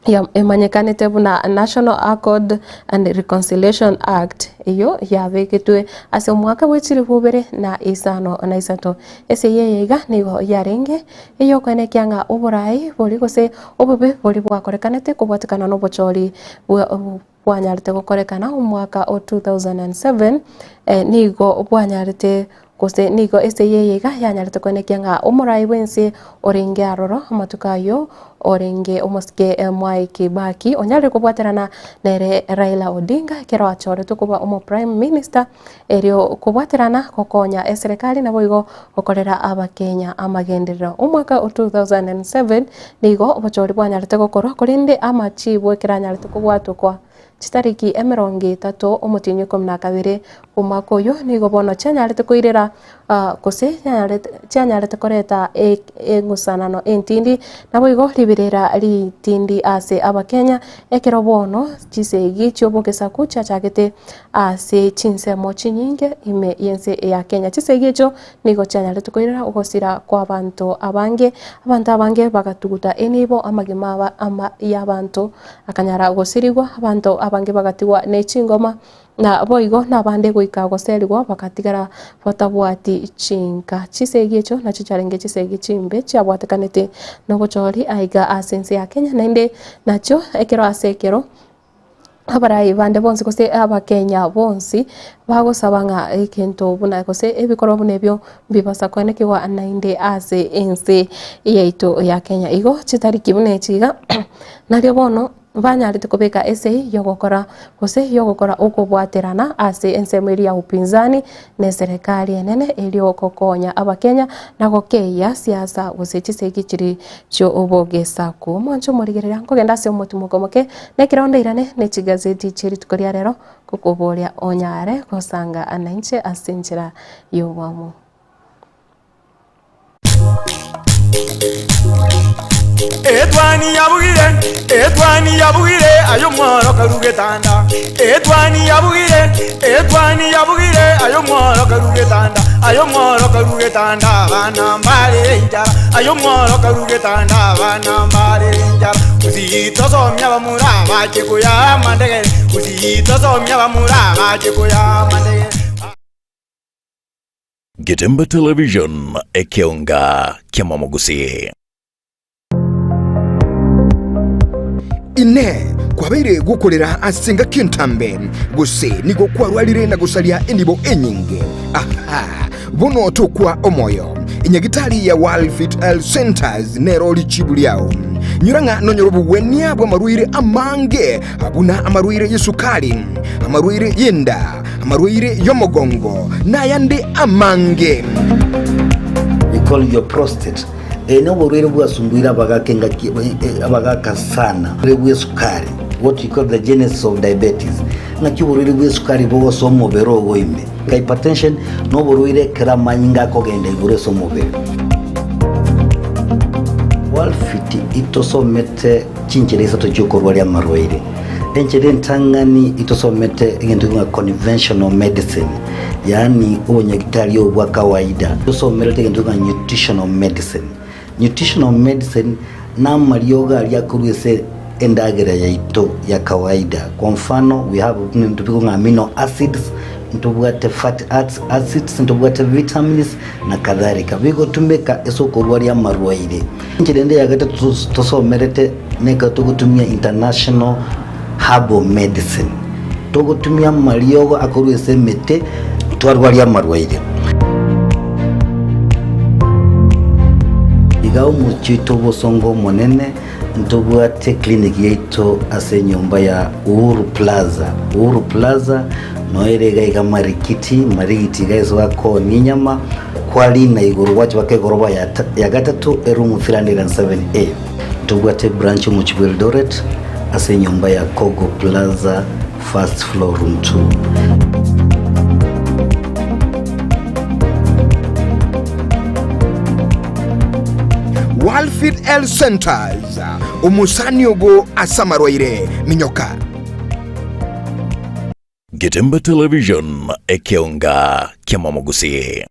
ya emanyekanete buna National Accord and Reconciliation Act iyo yabeketwe ase omwaka wechiribubere na isato ese yeyega nigo yarenge iyo kwene kyanga oburai boli gose obube boli bwakorekanete kubwatikana no bochori bwanyarite gukorekana omwaka o 2007 nigo bwanyarite kose nigo ese yeyega yanyarite kwene kyanga omurai wense orenge aroro amatukayo orenge omoske Mwai Kibaki onyare kubwaterana nere Raila Odinga kero achore tukuba omo prime minister erio kubwaterana kokonya serikali nabo igo gokorera abakenya amagenderero omwaka 2007 nigo obochori bwanyarite gokoro korinde amachi bwekiranyarite kubwatukwa chitariki 30 omutinyo 12 omwaka oyo nigo bono chanyarite kuirira kose chanyarete koreta engusanano entindi nabo igo libirera litindi ase abakenya ekero bono chisegi chiobogesaku chachagete ase chinsemo chinyinge ime yense ya Kenya. Chisegi echo nigo chanyarete koirera ugosira kwa abantu abange bagatuguta enibo amagima ama y'abantu akanyara gosirigwa abantu abange bagatigwa n'echingoma na boigo nabande goika goserigwa bakatigara batabwati chinka. Chisegi echo nacho charenge chisegi chimbe chabwatekanete no bochori aiga asense ya Kenya nainde nacho ekero asekero abarai bande bonsi kose abakenya bonsi bagosabanga ekento buna kose ebikoro bunebyo bibasa kwenekiwa nainde ase ense yaito ya Kenya igo chitariki bune chiga naryo bono banyarite kubeka ese yogokora kose yogokora ukubwaterana ase ensemeri ya upinzani ne serikali enene elio kokonya abakenya nago keya siasa gose chisegi chiri cyo obogesa ku moncho murigerera nkogenda se omutumukomoke nekironda irane ne chigazeti chiri tukoria rero kukuboria onyare kosanga ananche asinjira yowamu. Etwani yabugire ayo mworo karugetanda. Etwani yabugire ayo mworo karugetanda. Ayo mworo karugetanda bana mbale njara. Ayo mworo karugetanda bana mbale njara. Uzito somya bamura baje kuya mandege. Uzito somya bamura baje kuya mandege. Getembe Television ekionga kiamamogusi. Ine kwabeire gukorera asenga kintambe guse nigo kwarwalire na gusalia enibo enyinge bono tokwa omoyo inyagitali ya Walfit Health Centers nero lichibuliao nyuranga nonyorobu wenia bwa maruire amange abuna amaruire yesukali amaruire yenda amaruire yomogongo na yande amange. We call your prostate. Eno borwere bwasumbuira abagaka sana bwe sukari, what you call the genesis of diabetes. Ngaki borwere bwe sukari bo somo bero goime hypertension no borwere kramanyinga kogenda igure somo be. Walfit itosomete chinchereza tochokorwa ya marwaire enchede ntangani itosomete ngentunga conventional medicine, yani unyagitali obwa kawaida. Itosomete ngentunga nutritional medicine. Nutritional medicine na marioga aliakuruese endagera yaito ya kawaida. Kwa mfano we have ntubiko amino acids, ntubwate fatty acids, ntubwate vitamins na kadhalika. Bigo tumeka esokorwa ya marwaire. Nchirende yagata tosomerete neka tugutumia international herbal medicine. Tugutumia marioga akuruese mete twarwa ya marwaire. Igao muchito bosongo monene ntobwate clinic yeito ase nyumba ya Uhuru Plaza noerega iga marikiti gaizo wako ninyama kwali na iguru wacho wake goroba ya gatatu room 307A. Ntobwate branch mu Eldoret ase nyumba ya Kogo Plaza first floor room 2. Walfit Health Centers umusani ogo asamarwaire minyoka. Getembe Television ekionga kiamamogusi.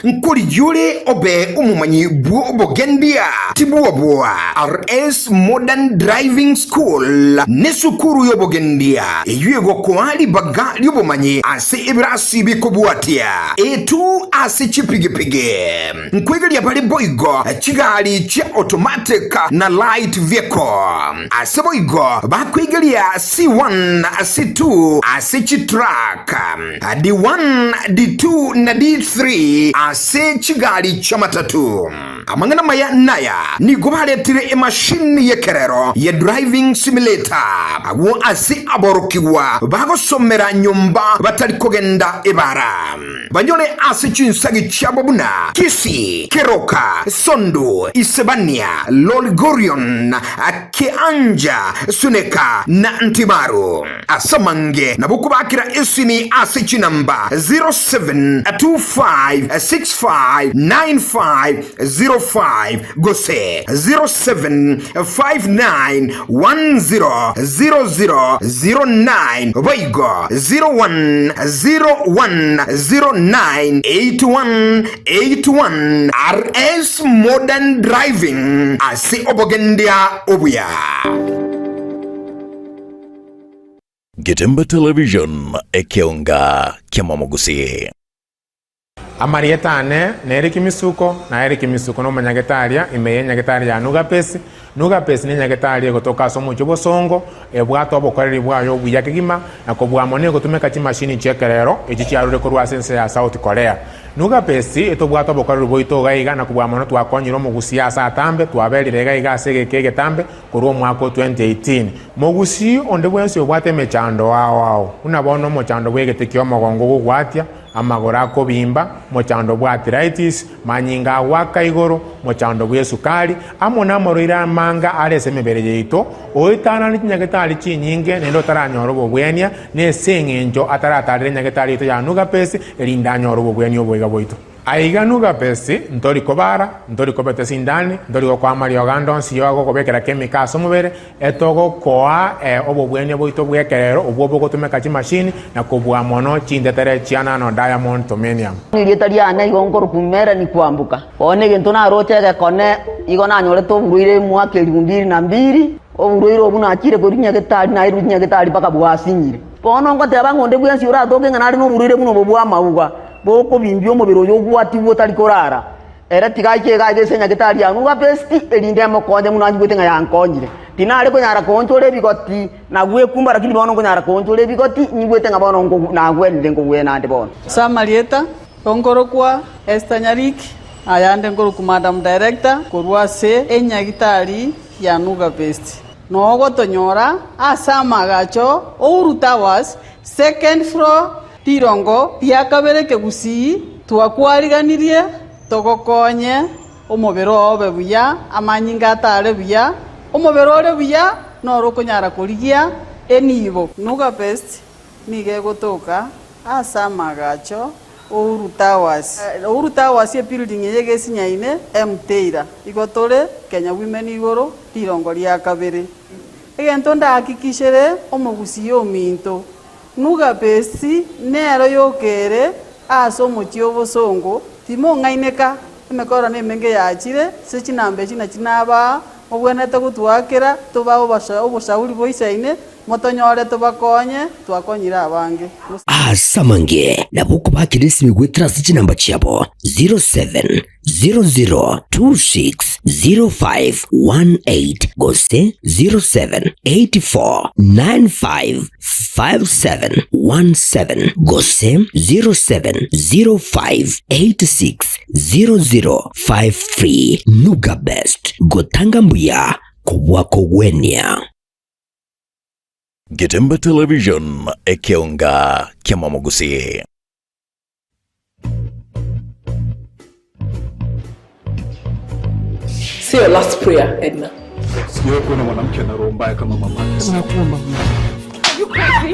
Nkuri yule obe umumanyi buo obogendia tibuwa RS Modern Driving School nesukuru yobogendia eyuego kwali baga yobomanyi ase ibrasi bikobuatia etu ase chipigipige nkwegeli ya bali boigo chigali cha automatic na light vehicle ase boigo bakwegeli ya C1 C2 ase chitruck D1 D2 na D3 ase chigali cha matatu amangana maya naya ni gobaretire emashini yekerero ye driving simulator awo asi aborokiwa bagosomera nyumba batari kogenda ebara banyole asi chinsagi chabobuna Kisi Keroka Sondu Isebania Lolgorion Keanja Suneka na Ntimaru Asamange na bukubakira isini asichi namba 0725659505 gose 0759100009 Vaigo 0101098181 RS Modern Driving asi obogendia obuya. Getemba Television ekionga kiamamogusi. Amarietane neri kimisuko na eri kimisuko no manyagetaria imeye nyagetaria nugapesi ni nyagetaria gotoka somo chobosongo ebwato abokoreri bwayo buyakigima na kobwamone gotumeka chimashini chekerero echichiarure korwa sense ya South Korea nugapesi etobwato abokoreri boito gaiga na kobwamone twakonyiro mugusi asa atambe twaberire gaiga segekege tambe korwa mwaka 2018 mugusi onde bwense obwate mechando wao unabono mochando bwegetekyo mogongo gugwatia amagora kobimba mochando bwa arthritis manyinga waka igoro mochando bwa sukari amona moroira manga arese mebere yeito oitana ni nyagetali chinyinge nendo taranyoro bobwenia ne sengenjo ataratarire nyagetali to yanuga pesi elinda nyoro bobwenia obwega boito aiga nuga pesi ntori kobara ntori kobete sindani ntori kwa Mario Gandon siyo kobekera kemika somubere etogo koa obobwenia boito bwekerero obwo gotumeka chi machine na kobwa mono chindetere chiana no diamond tomenium nilitaria na igongoro kumera ni kwambuka one gento na rochege kone igona nyore to buruire mwaka 2002 oburuire obuna akire korinya getari na irunya getari paka bwasinyire pono ngoteba ngonde bwensi ura doge ngana ari no buruire buno bobwa mauga boko bimbyo mubiro yo gwati wotari korara era tigaike gaige senya getari anu ga besti elinde mokonje munanji gwete ngaya nkonyire tinare ko nyara konchole bigoti na gwe kumba lakini bono ko nyara konchole bigoti nyigwete ngabono ngo na gwende ngo gwe nande bono Samarieta ongoro kwa Estanyarik ayande ngoro ku madam director korwa se enyagitari ya nuga besti no tonyora asama gacho Ouru Towers second floor tirongo tiakabere kegusi twakwariganirie togokonye omobero obe buya amanyinga atare buya omobero ore buya noro konyara kurigia enibo nuga best nige gotoka asama gacho Ouru Towers ye building yege sinyaine mteira igotore Kenya Women igoro tirongo ria kabere egento ndakikishere omogusi yominto nuga besi nero yokere aso muchio bosongo timo ngaineka emekora nemenge yachire se chinambe chinaba obwenete gutwakira tuba oboshauri boisaine motonyore tubakonye twakonyira abange asamange nabuko bakirisi migwetira chinamba chiabo 0700260518 gose 0784955717 gose 0705860053 Nuga Best gotanga mbuya kubwako gwenia. Getemba Television ekionga kiamamogusi. Say your last prayer, Edna. Siyo kuna mwanamke na roho mbaya kama mama. Nakuomba. Are you crazy?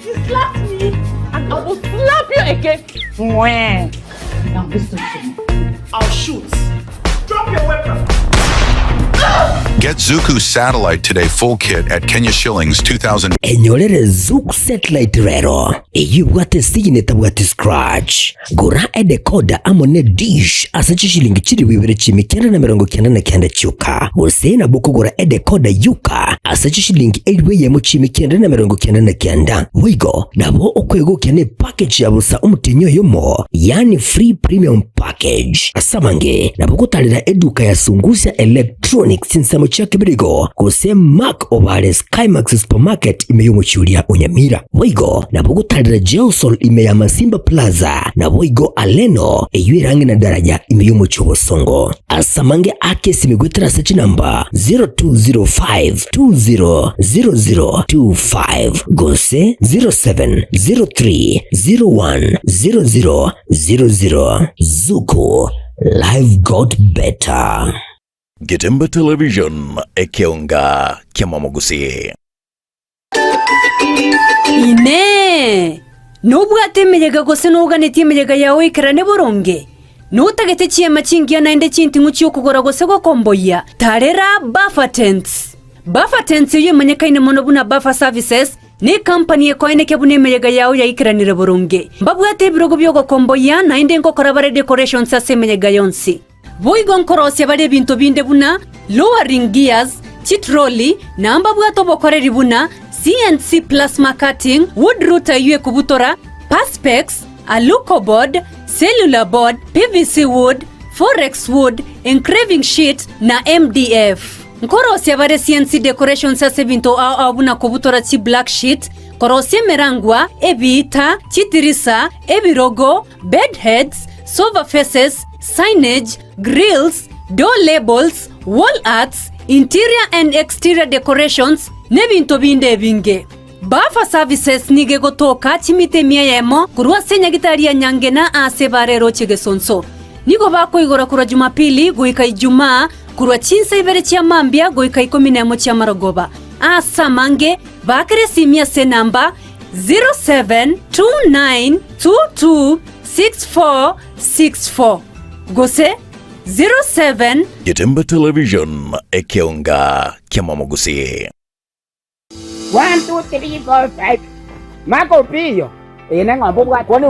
You slapped me and I will slap you again. Mwah. Now listen to me. I'll shoot. Drop your weapon. Get Zuku Satellite Today full kit at Kenya shillings 2,000. Enyorere Zuku Satellite rero. Eyubwate sigine tabwate scratch. Gura decoder amone dish asachi shilingi chiri wibere chimi kenda na mirongo kenda na kenda chuka. Gose na buku gura decoder yuka asachi shilingi elwe yemo chimi kenda na mirongo kenda na kenda. Wigo nabo okwego kene package ya busa umutenyo yomo. Yani free premium package. Asamange nabo kutalira eduka ya sungusia electronics sinsamo cha cha Kibirigo kose Mark Ovale Skymax Supermarket imeyumuchulia Unyamira Boigo na bugutarira Geosol imeyama Simba Plaza na Boigo Aleno eyuirangi na daraja imeyumuchuo Songo asamange ake simigwetera search number 0205200025 gose 0703010000 Zuku Life got better. Getembe Television ekeonga kiamamogusi. Ine nubwate emeyega gose nuganeti emeyega yawe ikarane boronge nutagete chiema chingia naende chintingu chiokugora gose gokomboya tarera Buffer Tents. Buffer Tents yemanyakaine mono buna Buffer Services ni company ekoine kebune emeyega yawe yaikiranire boronge mbabwate ebirogo byogokomboya naende nkokora bare decorations ase emeyega yonsi Boigo nkorosia bare bintu binde buna lowering gears chitroli namba bwato bokoreri buna CNC plasma cutting wood router yue kubutora perspex aluco board cellular board PVC wood forex wood engraving sheet na MDF nkorosia bare CNC decorations ase bintu au buna kubutora chi black sheet korosia merangwa ebita chitirisa ebirogo bed heads sofa faces signage grills door labels wall arts interior and exterior decorations nebinto binde binge Buffer Services nige gotoka chimite miayemo kurwa senya gitaria nyangena ase barero chigesonso nigo bako igora kura Jumapili goika Ijumaa kurwa chinsa ibere chia mambia goika 11 chia marogoba asa mange bakere simia se namba 0729226464 gose 07 Getembe Television ekeonga kiamamogusi. 1 2 3 4 5 Makopio ene ngombo bwa kwani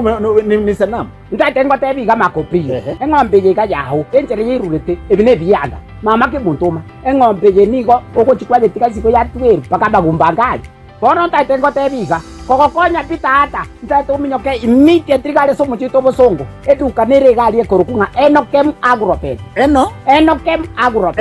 ni sanamu ntatengo tebi ga makopio engombe ye ga yaho enjere yirulete ebine biyanda mama ke muntoma engombe ye nigo okochikwaje tikasiko ya tweru pakaba gumbangali kono ntatengo tebi ga kokokonya pitata ntato minyoke immediately gale somo chito bosongo eduka nere gali ekorukunga Enokem Agrobet Enokem Agrobet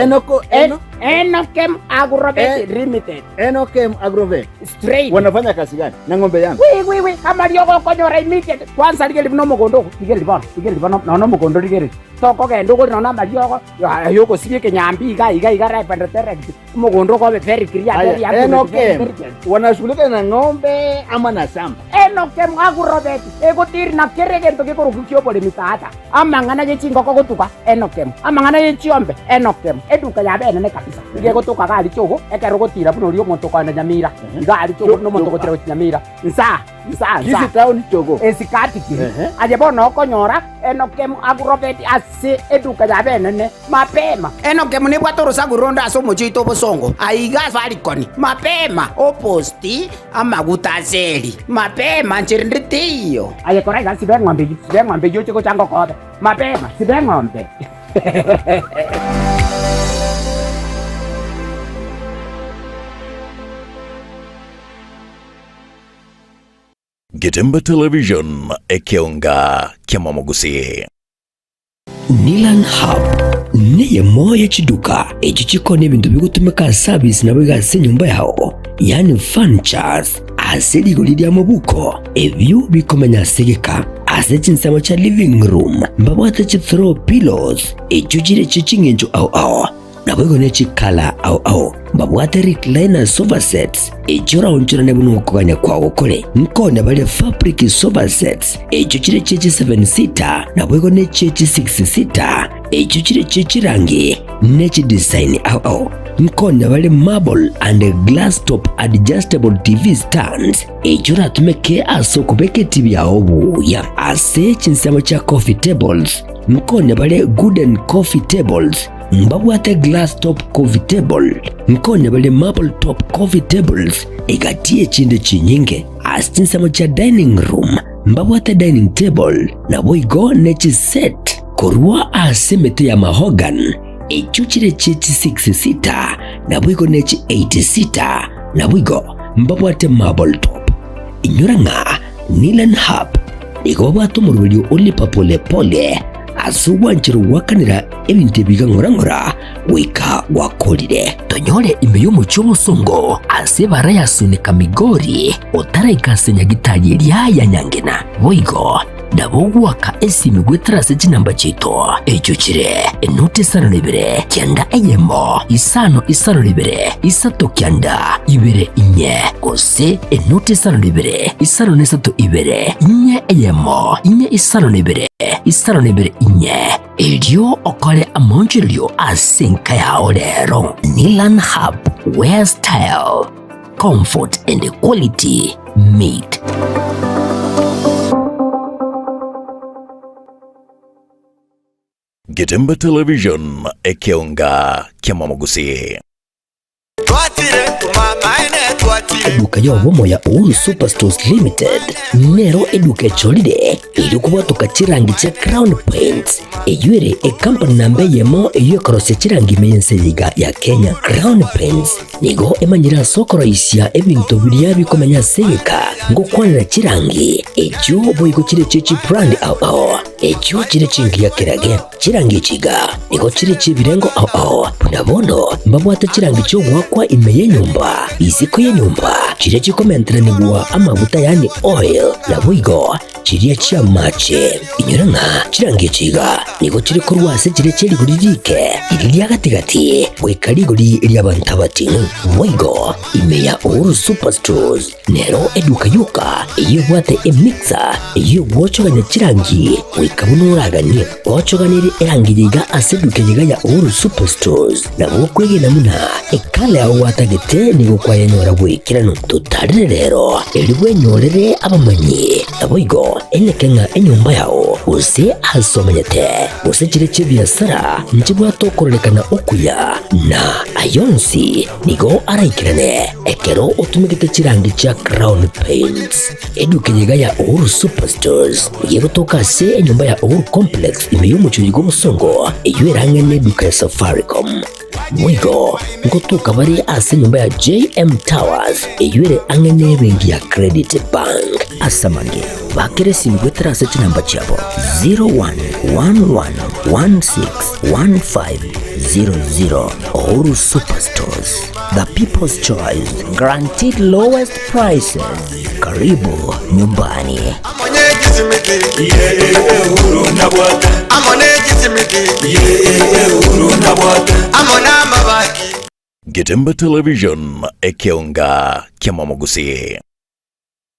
Enokem Agrobet Limited Enokem Agrobet straight wanafanya kazi gani na ng'ombe yangu we kama lioko konyora immediate kwanza ligeli no mogondo ligeli bana no mogondo ligeli toko gendo ko nona marioko yoko sibye kenyambi iga repanda direct mogondo ko very clear ya Enokem wanashughulika na ng'ombe ama na samba Enokem Agrobet egotiri na keregento ke korukio bole mitata amangana ye chingoko gotuka Enokem amangana ye chiombe Enokem eduka ya bene ne kabisa nge gotuka gali chogo ekero gotira buno rio monto kwa Nyamira gali chogo no monto gotira Nyamira nsa Kisi town chogo esikati kiri aje bono konyora Enokem Agrobet ase eduka ya bene ne mapema Enokem ni bwatoro saguronda asomo chito bosongo aiga farikoni mapema oposti amagutazeli mapema nchirinditiyo aye koraiga sibe ng'ombe yo chiko chango kode mapema sibe ng'ombe Getembe Television ekeonga kiamamogusi. Nilan Hub niye moya chiduka echi chikone bintu bigutumika service na bigase nyumba yao yani furnitures asili golidia mabuko ebyo bikomenya segeka asechinsamo cha living room mbabwate chi throw pillows ejujire chichingenjo au nabwego ne chikala au mbabwate recliner sofa sets ejora onchora nebuno kuganya kwa okole nkone bale fabric sofa sets ejujire chechi 7 seater nabwego ne chechi 6 seater ejujire chechi rangi nechi design au nkone bale marble and glass top adjustable TV stands ejora tumeke asoko beke TV ya obu ya ase chinsamo cha coffee tables nkone bale wooden coffee tables mbabwate glass top coffee table nkone bale marble top coffee tables igatie chinde chinyinge asinsamo cha dining room mbabwate dining table na boigo nechi set korwa asemete ya mahogan echuchire chechi 6 seater na boigo nechi 8 seater na boigo mbabwate marble top inyuranga Nilan Hub niko babwate umurulio ulipa pole pole asuwanjiru wakanira ebintu biga ngora wika wakolire tonyole imeyo muchomo songo ase barayasunika migori otaraikasenya gitari ya nyangena boigo ndabogwaka esimi gwetrase chinamba chito echo chire enote sano libere kyanda eyemo isano libere isato kyanda ibere inye kose enote sano libere isano nesato ibere inye eyemo inye isano libere inye elio okole amonjilio asinka ya olero Nilan Hub, where style, comfort and quality meet. Getemba Television ekeonga kiamamugusi. Eduka ya womo ya Uhuru Superstores Limited nero eduka cholide ilikuwa tukachirangi cha Crown Paints eyure company nambe yemo eyo korose chirangi meyenseliga ya Kenya. Crown Paints nigo emanyira soko raisia ebintu bilia bikomanya seka ngo kwanira chirangi ejo boyiko chire chechi brand ao ejo chire chingi ya kirage chirangi chiga nigo chire chibirengo ao ndabono mbabwata chirangi cyo gwakwa imeye nyumba isiko ye nyumba chire chikomentra nigwa amavuta yani oil na buigo chiriya chia mache inyuranga chirangi chiga nigo chire korwase chire cheri guririke iriya gatigati wekarigori iri abantabati buigo imeya Uhuru Superstores nero eduka yuka iyo bwate emixer iyo wochoganya chirangi wikabunuragani wochoganiri erangiyiga aseduke yiga ya Uhuru Superstores na bokwege namuna ekale aho watagete nigo kwayanyora bwikirano tutarire rero elibwe nyorere abamanyi aboigo enekenga enyumba yao use asomanyete use chire chibiasara njibwa tokorelekana okuya na ayonsi nigo araikirane ekero utumikite chirangi cha Crown Paints eduke yiga ya Uhuru Superstores yero toka se enyumba ya Uhuru Complex imeyumucho yigo musongo eyuerange neduka ya Safaricom mwigo ngotuka bari ase nyumba ya JM Towers eyure angene bengi ya Credit Bank asamange bakere simgwetrase chinamba chabo 0111161500 Uhuru Superstores, the people's choice, guaranteed lowest prices. Karibu nyumbani. Getemba Television ekeonga kiamamugusi.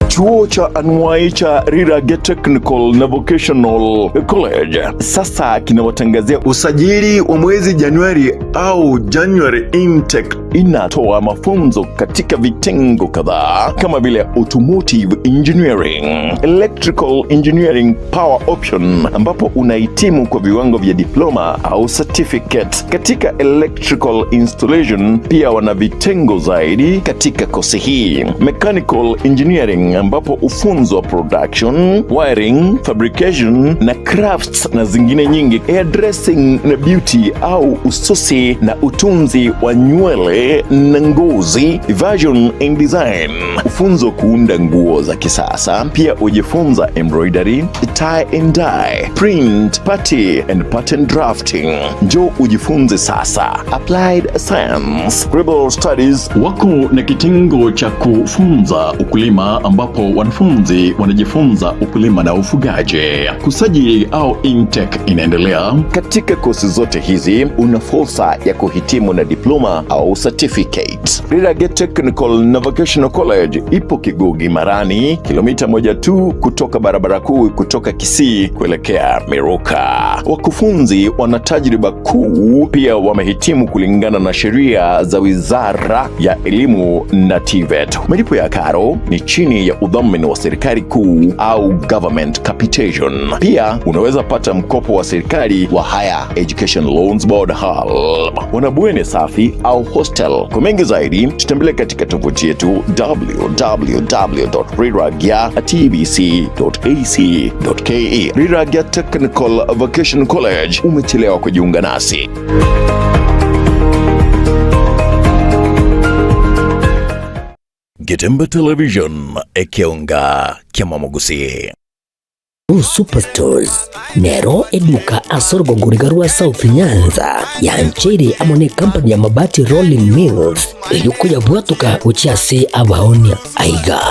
Chuo cha anuai cha Rirage Technical na Vocational College sasa kinawatangazia usajili wa mwezi Januari au January intake. Inatoa mafunzo katika vitengo kadhaa kama vile automotive engineering, electrical engineering power option ambapo unahitimu kwa viwango vya diploma au certificate. Katika electrical installation pia wana vitengo zaidi katika kosi hii. Mechanical engineering ambapo ufunzo wa production, wiring, fabrication na crafts na zingine nyingi. Hairdressing na beauty au ususi na utunzi wa nywele na ngozi, fashion and design. Ufunzo kuunda nguo za kisasa. Pia ujifunza embroidery, tie and dye, print, party and pattern drafting. Njoo ujifunze sasa. Applied science, global studies. Wako na kitengo cha kufunza ukulima ambapo wanafunzi wanajifunza ukulima na ufugaji. Kusajili au intake inaendelea. Katika kosi zote hizi una fursa ya kuhitimu na diploma au certificate. Rirage Technical na Vocational College ipo Kigugi Marani, kilomita 1 tu kutoka barabara kuu kutoka Kisii kuelekea Miruka. Wakufunzi wana tajriba kuu, pia wamehitimu kulingana na sheria za Wizara ya Elimu na TVET. Malipo ya karo ni chini ya udhamini wa serikali kuu au government capitation. Pia unaweza pata mkopo wa serikali wa Higher Education Loans Board HAL. Wanabweni safi au hostel. Kwa mengi zaidi tutembelee katika tovuti yetu www.riragya.tbc.ac.ke. Riragya Technical Vocational College, umechelewa kujiunga nasi. Getemba Television ekeonga kiamamugusi. Superstores nero eduka asorgo nguriga rwa South Nyanza ya Nchere amone company ya mabati Rolling Mills eyuko yabwatuka ucyase abaonia aiga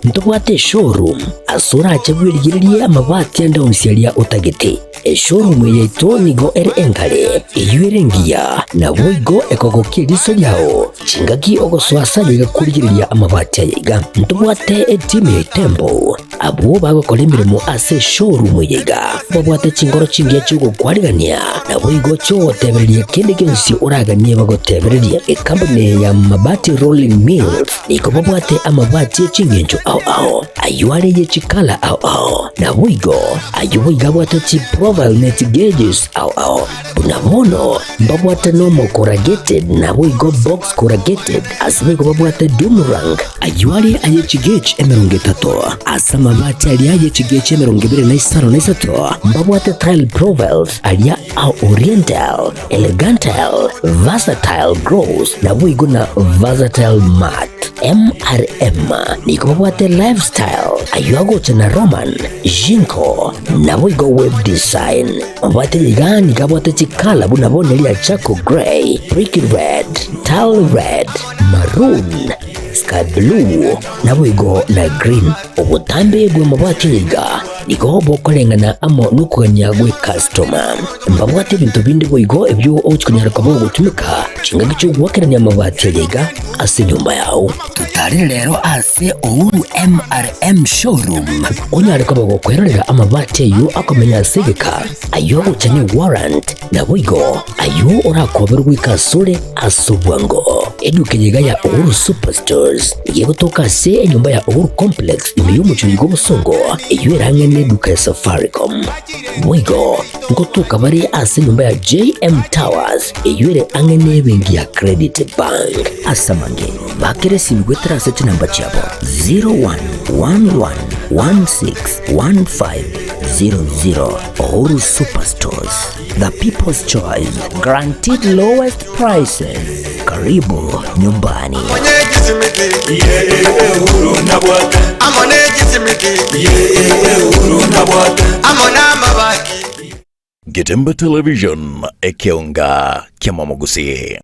ntobwate showroom asura achabwirigiriye amabati anda unsialia utagete showroom yeto nigo engale eyuerengia na boigo ekogokiriso yao chingagi ogoswasa bigakurigiriya amabati aiga ntobwate team Tembo abo bagakora imirimo ase showroom yiga babwate chingoro chingiye cyugo kwarigania na boigo cyo tebereye kindi gensi uraganie bagotebereye company ya mabati Rolling Mills niko babwate amabati chingenjo ao ayuare ye chikala ao na boigo ayuiga bwate chi profile net gauges ao bunabono babwate normal corrugated na boigo box corrugated asibigo babwate Dumarang ayuare aye chigage emerunge tato asama mabati alia yechigeche 25 mbabwate tile profiles alia au oriental elegantal versatile gross na buigo na versatile mat MRM niko babwate lifestyle ayuago chana Roman Jinko na buigo web design mbabwate ligani kabwate chikala bunabone lia Chaco Grey brick red tile red maroon sky blue na buigo na green obutambe gwe mabwate yiga niko bokolengana amo nukuganya gwe customer mbabwate bintu bindi buigo ebyo ochikunyara kabo gutumika chinga gicho gwakeranya mabwate yiga ase nyumba yao tutari rero ase Uhuru MRM showroom onyare kabo gukwerera amabwate yu akomenya segeka ayo guchanye warrant na buigo ayo urakoberwa ikasure asubwango eduke yiga ya Uhuru Superstores yego toka se nyumba ya Uhuru Complex imiyumu chuligo busongo eyuerange neduka ya Safaricom mwigo ngotuka bari ase nyumba ya JM Towers eyuere ange nebengi ya Credit Bank asamange bakere simigwetera seti namba chabo 0111161500 Uhuru Superstores, the people's choice, guaranteed lowest prices. Karibu nyumbani. Getemba Television ekeonga kya Mwamogusi.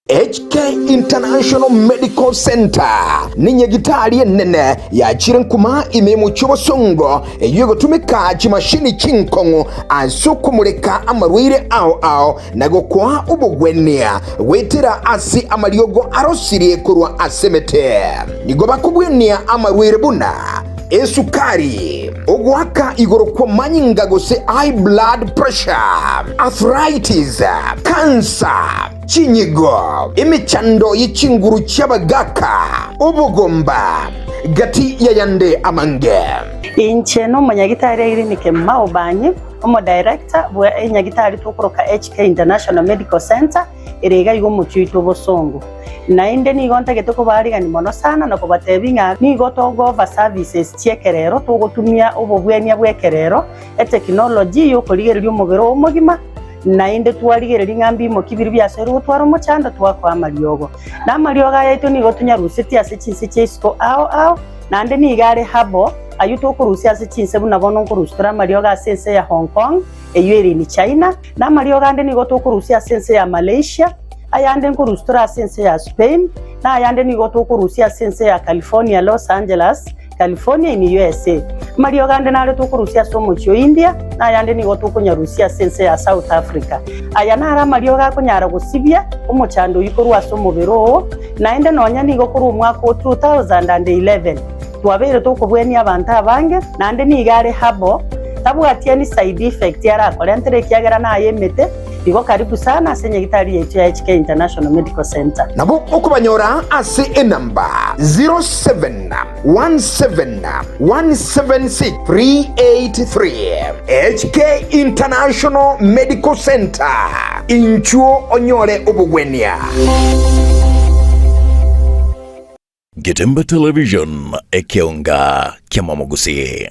HK International Medical Center ni nyagitari nene ya chirenkuma imemu chobosongo eyego tumika chimashini chinkongo asukumureka amarwire ao nago kwa ubugwenia wetera asi amariogo arosirie kurwa asemete nigo bakubwenia amarwire buna esukari ogwaka igoro kwa manyinga gose high blood pressure arthritis cancer chinyigo imichando yichinguru cyabagaka ubugomba gati yayande amange inche no munyagitari clinic Maobanyi omo director bwa enyagitari tukoroka HK International Medical Center erega igo muchito bosongo nainde ni gonta getoko bariga ni mono sana na kubatebinga ni gotogo over services chiekerero tugotumia ububwenia bwekerero technology yo kurigererio mugero omugima nainde twarigereria ngambi mo kibiri byasero gutwara umucanda twakwa amariogo na marioga yaito ni gotunya rusiti ase chinse chesko ao nande ni gare habo ayuto kurusia ase chinse buna bono kurustura marioga sense ya Hong Kong eyeri ni China na marioga ande ni goto kurusia sense ya Malaysia ayande kurustura sense ya Spain na ayande ni goto kurusia sense ya California Los Angeles California in USA marioga ande nale to kurusia somo cho India na ayande ni goto kunyarusia sense ya South Africa ayana ara marioga kunyara gusibia umuchando yikorwa somo bero na ende nonya ni gokuru umwaka 2011 twabere to kubwenia abantu abange nande ni gare habo tabwatia ni side effect yara kolentere kiagera na ayemete igo karibu sana senye gitari yetu ya HK International Medical Center nabo okubanyora ase enamba 0717176383 HK International Medical Center inchuo onyore obugwenia. Getemba Television ekeonga kya Mwamogusi.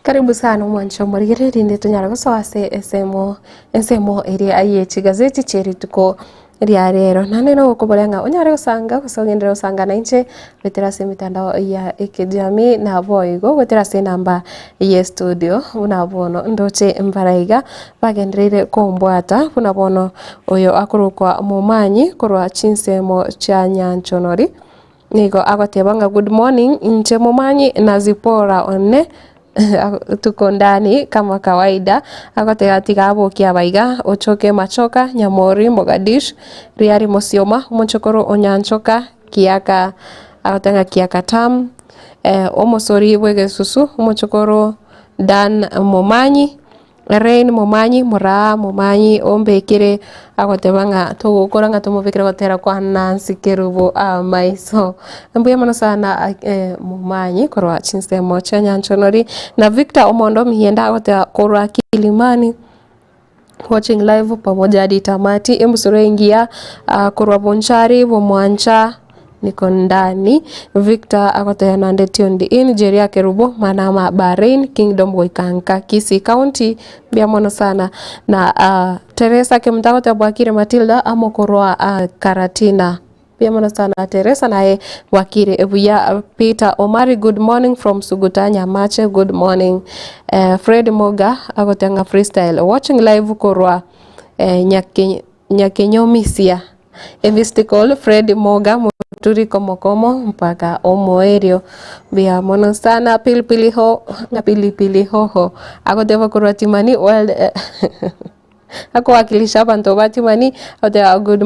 Karibu sana mwancho murigiriri ndi tunyara guswase esemo iri ayechi gazeti cheri tuko ria rero nane no kubolenga unyare gusanga gusogendera usanga na inche veterase mitandao ya ekijami na boigo veterase namba ye studio unabono ndoche mbaraiga bagendrire kombwata unabono oyo akurukwa mumanyi kurwa chinsemo cha nyanchonori nigo agotebanga good morning inche mumanyi na zipora one tuko ndani kama kawaida agotega tigabo kia baiga ochoke machoka nyamori Mogadish riari mosioma monchokoro onyanchoka kiaka agotanga kiaka tam omosori bwege susu monchokoro Dan Momanyi Rain Momanyi Mura Momanyi ombekire agotebanga tugukoranga tumubikira gotera kwa Nancy Kerubo maiso mbuye mono sana Momanyi korwa chinsemo cha nyanchonori na Victor Omondo mienda agotera korwa Kilimani watching live pamoja hadi tamati embusoro ingia korwa Bonchari bomwancha niko ndani Victor agotera nande tiondi in Jeria Kerubo Manama Bahrain Kingdom Goikanka Kisii County bia mono sana na Teresa Kemtagote Bwakire Matilda amokorwa Karatina bia mono sana Teresa nae Bwakire ebuya Peter Omari good morning from Sugutanya Mache good morning Fred Moga agotenga freestyle watching live korwa Nyakenyomisia Evistical Fred Moga Muturi Komokomo mpaka Omoerio bia mono sana pilipili hoho agotewa kurwa Timani world ako wakilisha bantu batimani good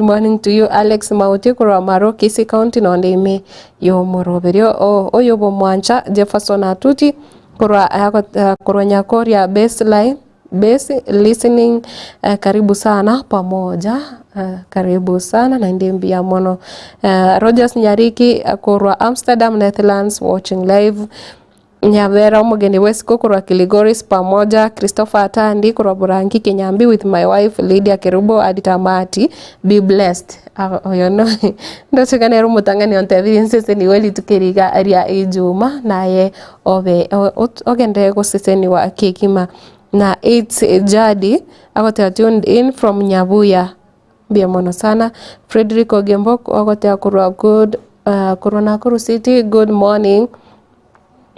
morning to you Alex Mauti kurwa Maro Kisii County nonde ime yo moroberio oyo bomwancha Jefferson Atuti kurwa Nyakoria baseline base listening karibu sana pamoja karibu sana na ndimbia mono Rogers Nyariki kurwa Amsterdam Netherlands watching live Nyavera Mugeni Wesco kurwa Kiligoris pamoja Christopher Atandi kurwa Burangi Kenyambi with my wife Lydia Kerubo aditamati be blessed oyo no ndo chikane rumutangani on evidence ni weli tukiriga aria ijuma naye ogende guseseni wa kekima na it's Jadi agotea tuned in from Nyabuya bia mono sana Frederick Ogembok agotea kurwa good Nakuru City good morning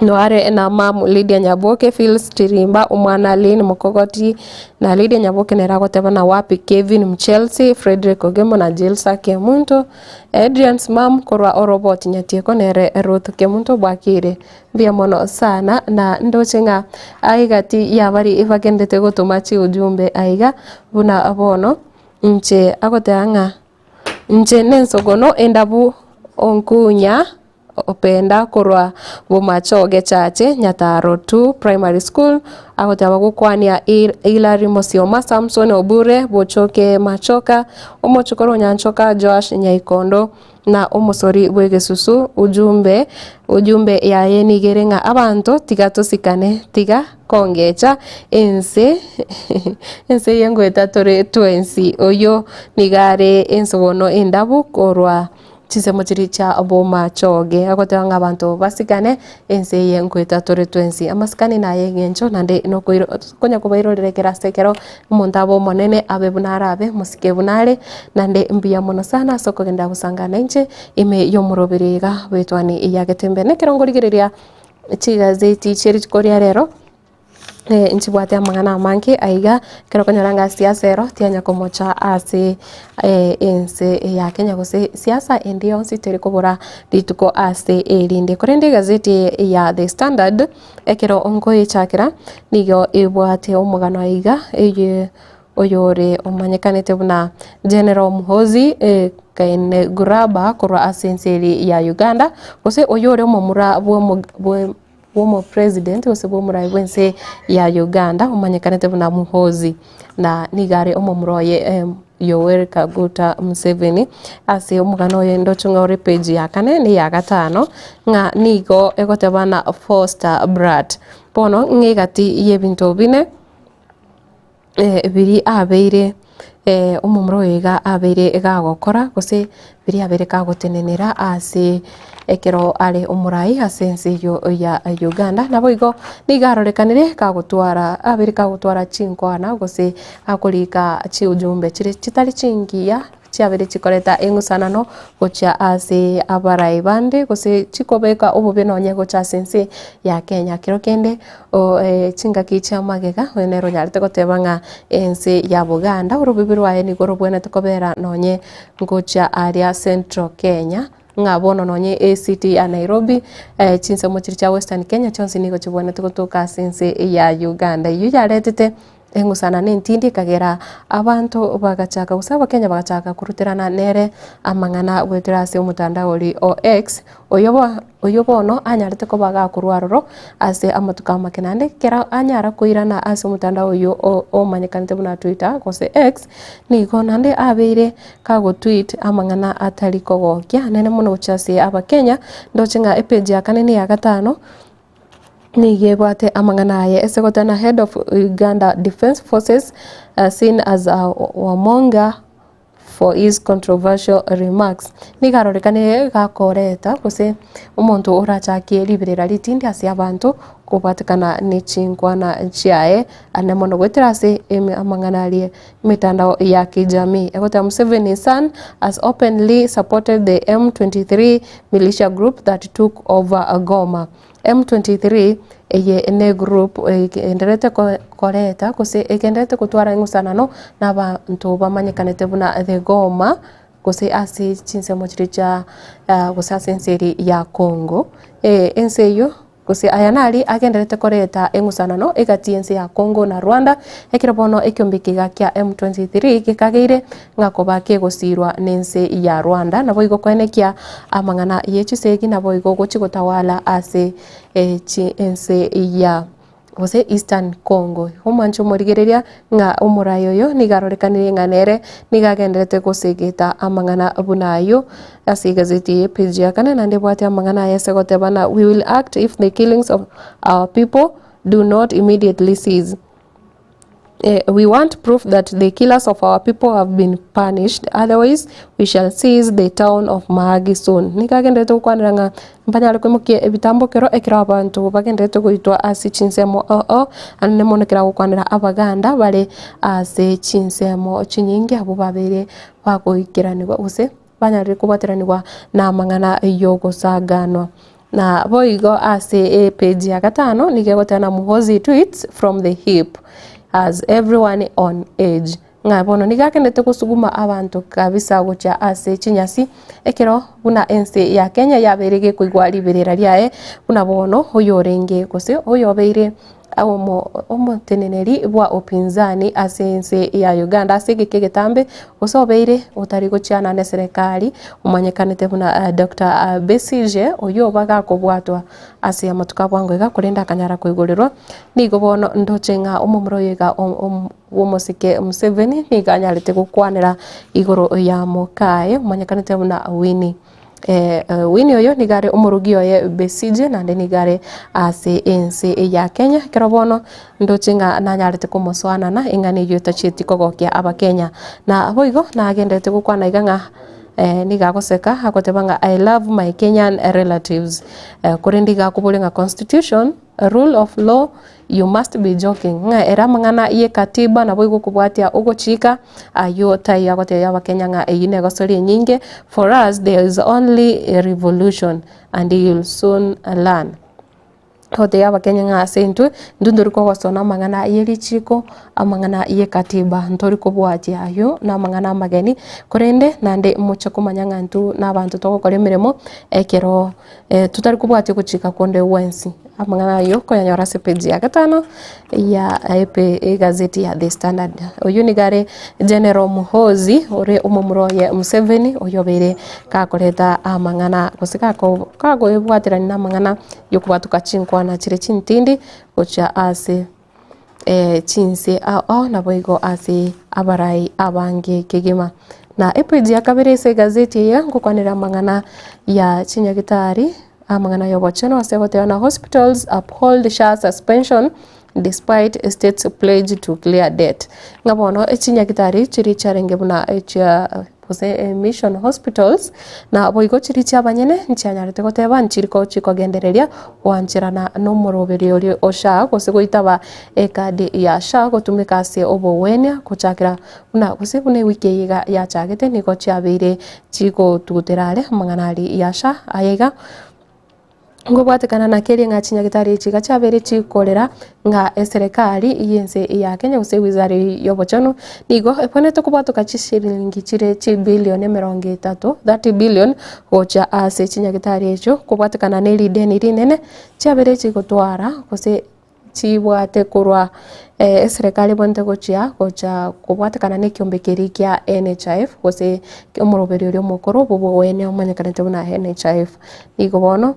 Noare na mamu Lydia Nyaboke Phils Tirimba umwana Lynn Mokogoti na Lydia Nyaboke neragoteba na wapi Kevin Mchelsea Frederick Ogembo na Jilsa Kemunto Adrian's mom korwa Orobot Nyatieko nere Ruth Kemunto Bwakire bia mono sana na ndochenga aigati yabari ivagendete gotumachi ujumbe aiga buna abono nche agoteanga nche nensogono endabu onkunya openda korwa Bomachoge Chache Nyataro 2 primary school agotaba gukwania Hilary Mosioma Samson Obure Bochoke Machoka Omochokoro Nyanchoka Josh Nyaikondo na omosori bwege susu ujumbe ya yeni gerenga abantu tigatosikane tiga kongecha ense yengo etatore twensi oyo nigare ensogono endabu korwa chisemo chiri cha Bomachoge agotanga abantu basikane ense yenkweta tore twensi amaskani naye ngencho nande no konya kubairorere kerasekero muntabo monene abe bunara abe musike bunare nande mbia mono sana soko genda gusangana inche ime yomuroberiga wetwani iyagetembe nekerongorigereria chigazeti chiri koria rero nchibwate amangana manki aiga kero konyaranga siasa ero tianya komocha ase ense ya Kenya gose siasa endio siteri kobora rituko ase erinde korende gazeti ya The Standard ekero ongoye chakira nigo ebwate omugano aiga oyore omanyekanete buna General Muhozi kaine Guraba korwa asenseri ya Uganda gose oyore omomura Womo president osebo muraiwense ya Uganda umanyekanete buna Muhozi na nigare omomroye Yoweri Kaguta Museveni ase omugano yendo chungore page ya kane ni ya gatano nga nigo egotebana Foster Brat pono ngigati yebinto bine biri abeire omomroyega abeire egagokora gose biri abere kagotenenera ase ekero ari umurai asense yo ya Uganda na boigo nigarorekanire kagutwara abiri kagutwara chinkwana gose akulika chi ujumbe chiri chitari chingia chiabere chikoreta engusanano gocha ase abarai bande gose chikobeka obubi nonye gocha sense ya Kenya kiro kende o chingaki cha magega wenero nyarite gotebanga ense ya Buganda urubibi rwaye ni gorobwene tukobera nonye gocha area Central Kenya ngabono nonye ACT ya Nairobi chinse mochiri cha Western Kenya chonsi nigo chibone tukotoka sense ya Uganda yu yaretete engusana n'entindi kagera abantu bagachaka gusaba Kenya bagachaka kurutirana nere amangana wetirase umutandao uri OX oyobono anyarite ko baga kurwaroro ase amatuka makenande kera anyara kuirana ase umutandao uyo o manyekanite buna Twitter gose X nigo nande abeire kago tweet amangana atari kogokia nene muno uchase abakenya ndochenga page ya kanene ya gatano nigebwate amangana ye esegotana head of Uganda Defence Forces seen as a Wamonga for his controversial remarks nigarorekane gakoreta gose umuntu urachakie libirera litindi ase abantu kubatikana ni chinkwana chiae anemono gweterase amanganarie mitandao ya kijamii egota Museveni son has openly supported the M23 militia group that took over Goma. M23 eye ne group enderete koreta kose ekenderete kutwara ingusanano n'abantu bamanyekanete buna the Goma kose ase chinse mochiricha kose asenseri ya Congo enseyo kose ayanali agenderete koreta engusanano egatiense ya Congo na Rwanda ekirabono ekyombikiga kya M23 gikageire ngakoba kegosirwa nense ya Rwanda nabo igokwenekia amangana yechisegi nabo igogochigotawala ase ense ya gose Eastern Congo humancho morigereria nga umurayo yo nigarorekanire nganere nigagenderete gosegeta amangana bunayo ase gazeti page ya kana nande bwate amangana yesegotebana we will act if the killings of our people do not immediately cease. We want proof that the killers of our people have been punished, otherwise we shall seize the town of Mahagi soon. Nikagendete kwaniranga mpanyale kwemukie ebitambo kero ekira abantu bagendete kuitwa ase chinsemo anne monekera kwanira abaganda bale ase chinsemo chinyingi abo babere bagoikiranirwa use banyare kubateranirwa na mangana yogo saganwa na boigo ase page ya gatano nigegotana Muhozi tweets from the hip as everyone on edge ngabono nigakendete kusuguma abantu kabisa gocha ase chinyasi ekero buna ense ya Kenya yaberege kuigwali berera lyae buna bono oyorenge kose oyobeire omoteneneri bwa opinzani asense ya Uganda asegeke getambe osobeire utari gochana na serikali umanyekanete buna Dr. Besije oyo baga kobwatwa ase amatuka bwango gakurenda kanyara kuigorerwa nigo bono ndochenga umumroyega womosike Museveni niganyarete gukwanira igoro ya mokae umanyekanete buna Winnie Winnie oyo nigare umurugio ye Besije nande nigare ase ense ya Kenya kerabono ndochinga nanyarete kumoswana na ingani yo tachiti kogokia aba Kenya na boigo na agendete gukwana iganga nigagoseka akotebanga I love my Kenyan relatives kurendiga kubulinga constitution rule of law you must be joking nga era mangana ye katiba na boigo kubwatia ugochika ayo tai yagote ya Kenya nga eyine gosori nyinge for us there is only a revolution and you'll soon learn hote ya Kenya nga sentu ndunduri ko wasona mangana yeli chiko amangana ye katiba ntori kubwatia ayo na mangana mageni kurende nande mucho kumanyanga ntu nabantu toko kore miremo ekero tutari kubwatia kuchika konde wensi amangana yo ko yanyora se page ya gatano ya gazeti ya The Standard oyo nigare General Muhozi ore umumroye Museveni oyobere kakoreta amangana kosika ko kago ebwatira na mangana yo kubatuka chinkwa na chire chintindi gocha ase chinse na boigo ase abarai abange kegema na page ya kabere se gazeti ya ngokwanira mangana ya chinyagitari amangana yo bocheno asegote na hospitals uphold SHA suspension despite state's pledge to clear debt ngabono echinyagitari chiri charenge buna gose mission hospitals na boigo chiri chia banyene nchianyarete goteba nchiriko chikogendereria wanchirana no moroberi ori osha gose goitaba ekadi ya sha gotumika ase obowenia kuchakira una gose bune wiki yiga ya chagete niko chiabire chiko tuguterare manganari ya sha ayega ngobwatekana na keri nga chinyagitari chiga chabere chikorera nga serikali yense ya Kenya gose wizara yobochonu nigo eponete kubatoka chishiringi chire bilioni 30 billion gocha ase chinyagitari echo kubwatekana ne lideni rinene chabere chigotwara gose chibwate kurwa serikali bonte gocha kubwatekana ne kiombekeri kia NHIF gose omoroberi ori omokoro bobo wene omanyekanete buna NHIF nigo bono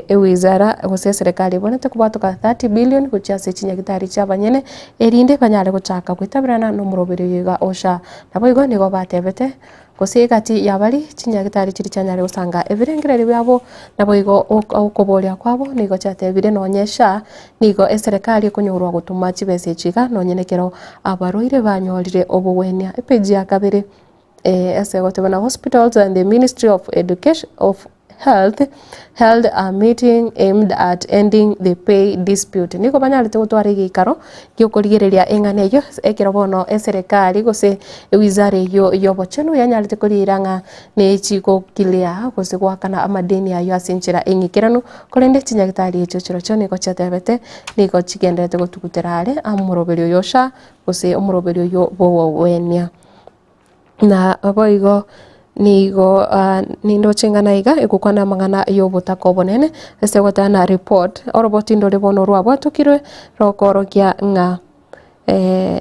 wizara gose serikali bonete kubatoka 30 billion gocha ase chinyagitari chabanyene erinde banyare gochaka kwitabirana no moroberi yiga osha nabo igo nigo batebete gose gati yabari chinyagitari chiri chanyare gusanga ebirengereri byabo nabo igo okoboria kwabo nigo chatebire nonyesha nigo serikali kunyurwa gutuma chibese chiga nonyenekero abaroire banyorire obowenia epeji ya kabere ase gotebana hospitals and the Ministry of Education of Health held a meeting aimed at ending the pay dispute. Niko banyalete gutwara gikaro giokorigereria engane yo ekirobono serikali gose wizara yo yobochenu yanyalete kuriranga ne chiko kilia gose gwakana amadeni ayo asinchira engikiranu korende chinyagitari echo chirocho niko chatebete niko chigendete gutuguterare amuroberi yosha gose omuroberi yo bowo wenia na aboigo nigo nindo chingana iga ekukwana mangana yobutako bonene ese gotana report oroboti ndo lebono rwabo tukirwe rokorokia nga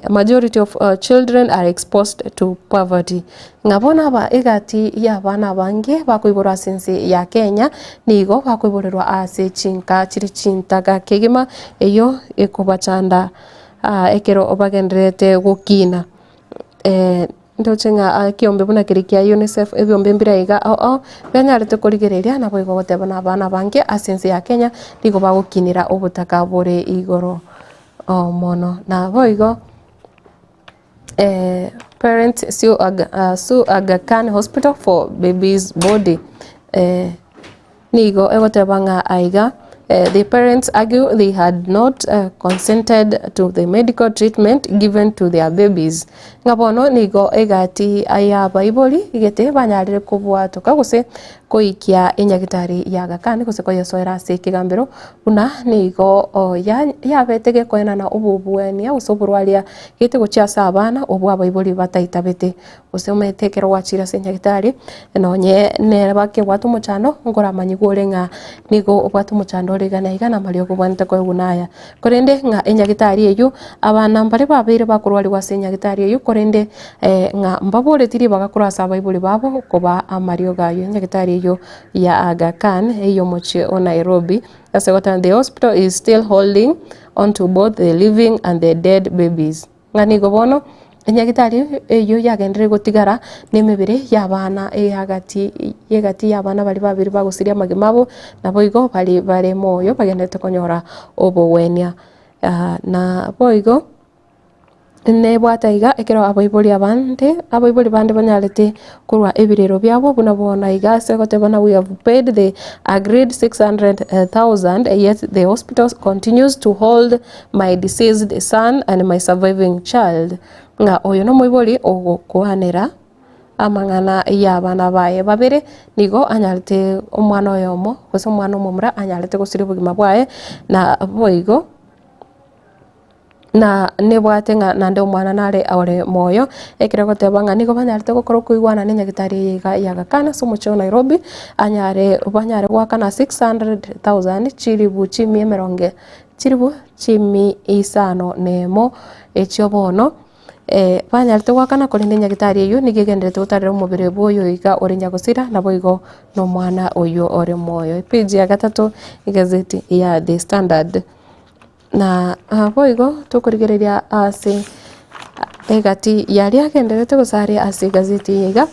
majority of children are exposed to poverty ngabona ba igati ya bana bange bakoibora sense ya Kenya nigo bakoiborerwa ase chinka chiri chintaga kegima eyo ekobachanda ekero obagendrete gukina ndochenga kiombe buna kirikia UNICEF ebyombe mbiraiga banyarete kurigereria nabo igo gotebana abana bange asense ya Kenya nigo bagukinira obutaka bore igoro mono na boigo parents sue Aga Khan Hospital for baby's body nigo egotebanga aiga the parents argue they had not consented to the medical treatment given to their babies. Ngabono nigo egati aya baiboli igete banyarire kubwatoka gose koikia enyagitari ya Aga Khan gose koyesoera ase kigambiro una nigo yabetege koena na obubuenia usoburwalia gete gochiasa abana obwa baiboli bataitabete gose umetekero wachira senyagitari nonye ne bake watu muchano ngora manyigurenga nigo obwatu muchano regana igana mario kubwanta ko gunaya korende nga enyagitari eyo abana mbare babire bakurwali wase enyagitari eyo korende nga mbabole tiri bagakura sabaibuli babo koba amario gayo enyagitari eyo ya Aga Khan eyo mochi o Nairobi asegota the hospital is still holding on to both the living and the dead babies ngani gobono enyagitari eyo yagendere gotigara nemebere yabana yegati yabana bali babiri bagusiria magimabo nabo igo bali bare moyo bagendete konyora obowenia na boigo ne bwataiga ekero abaiboli bande banyalete kurwa ebirero byabo buna bona iga segotebana we have paid the agreed 600,000 yet the hospital continues to hold my deceased son and my surviving child nga oyo no moiboli ogokuanera amangana y'abana baye babere nigo anyalete omwana oyomo gose omwana omumura anyalete gusiri bugima bwaye na boigo na nebwatenga nande omwana nare aure moyo ekira gotebanga nigo banyarete gokoro kuigwana ne nyagitari ya Aga Khan somucho Nairobi banyare gwakana 600,000 chiribu chimi isano nemo echyo bono banyarete gwakana korinde nyagitari eyo nigegendete utarire umubiri bwoyo iga orinya gusira nabo igo no mwana oyo ore moyo page ya gatatu igazeti ya The Standard na boigo tukurigereria ase egati yari agenderete gusaria ase gazeti yiga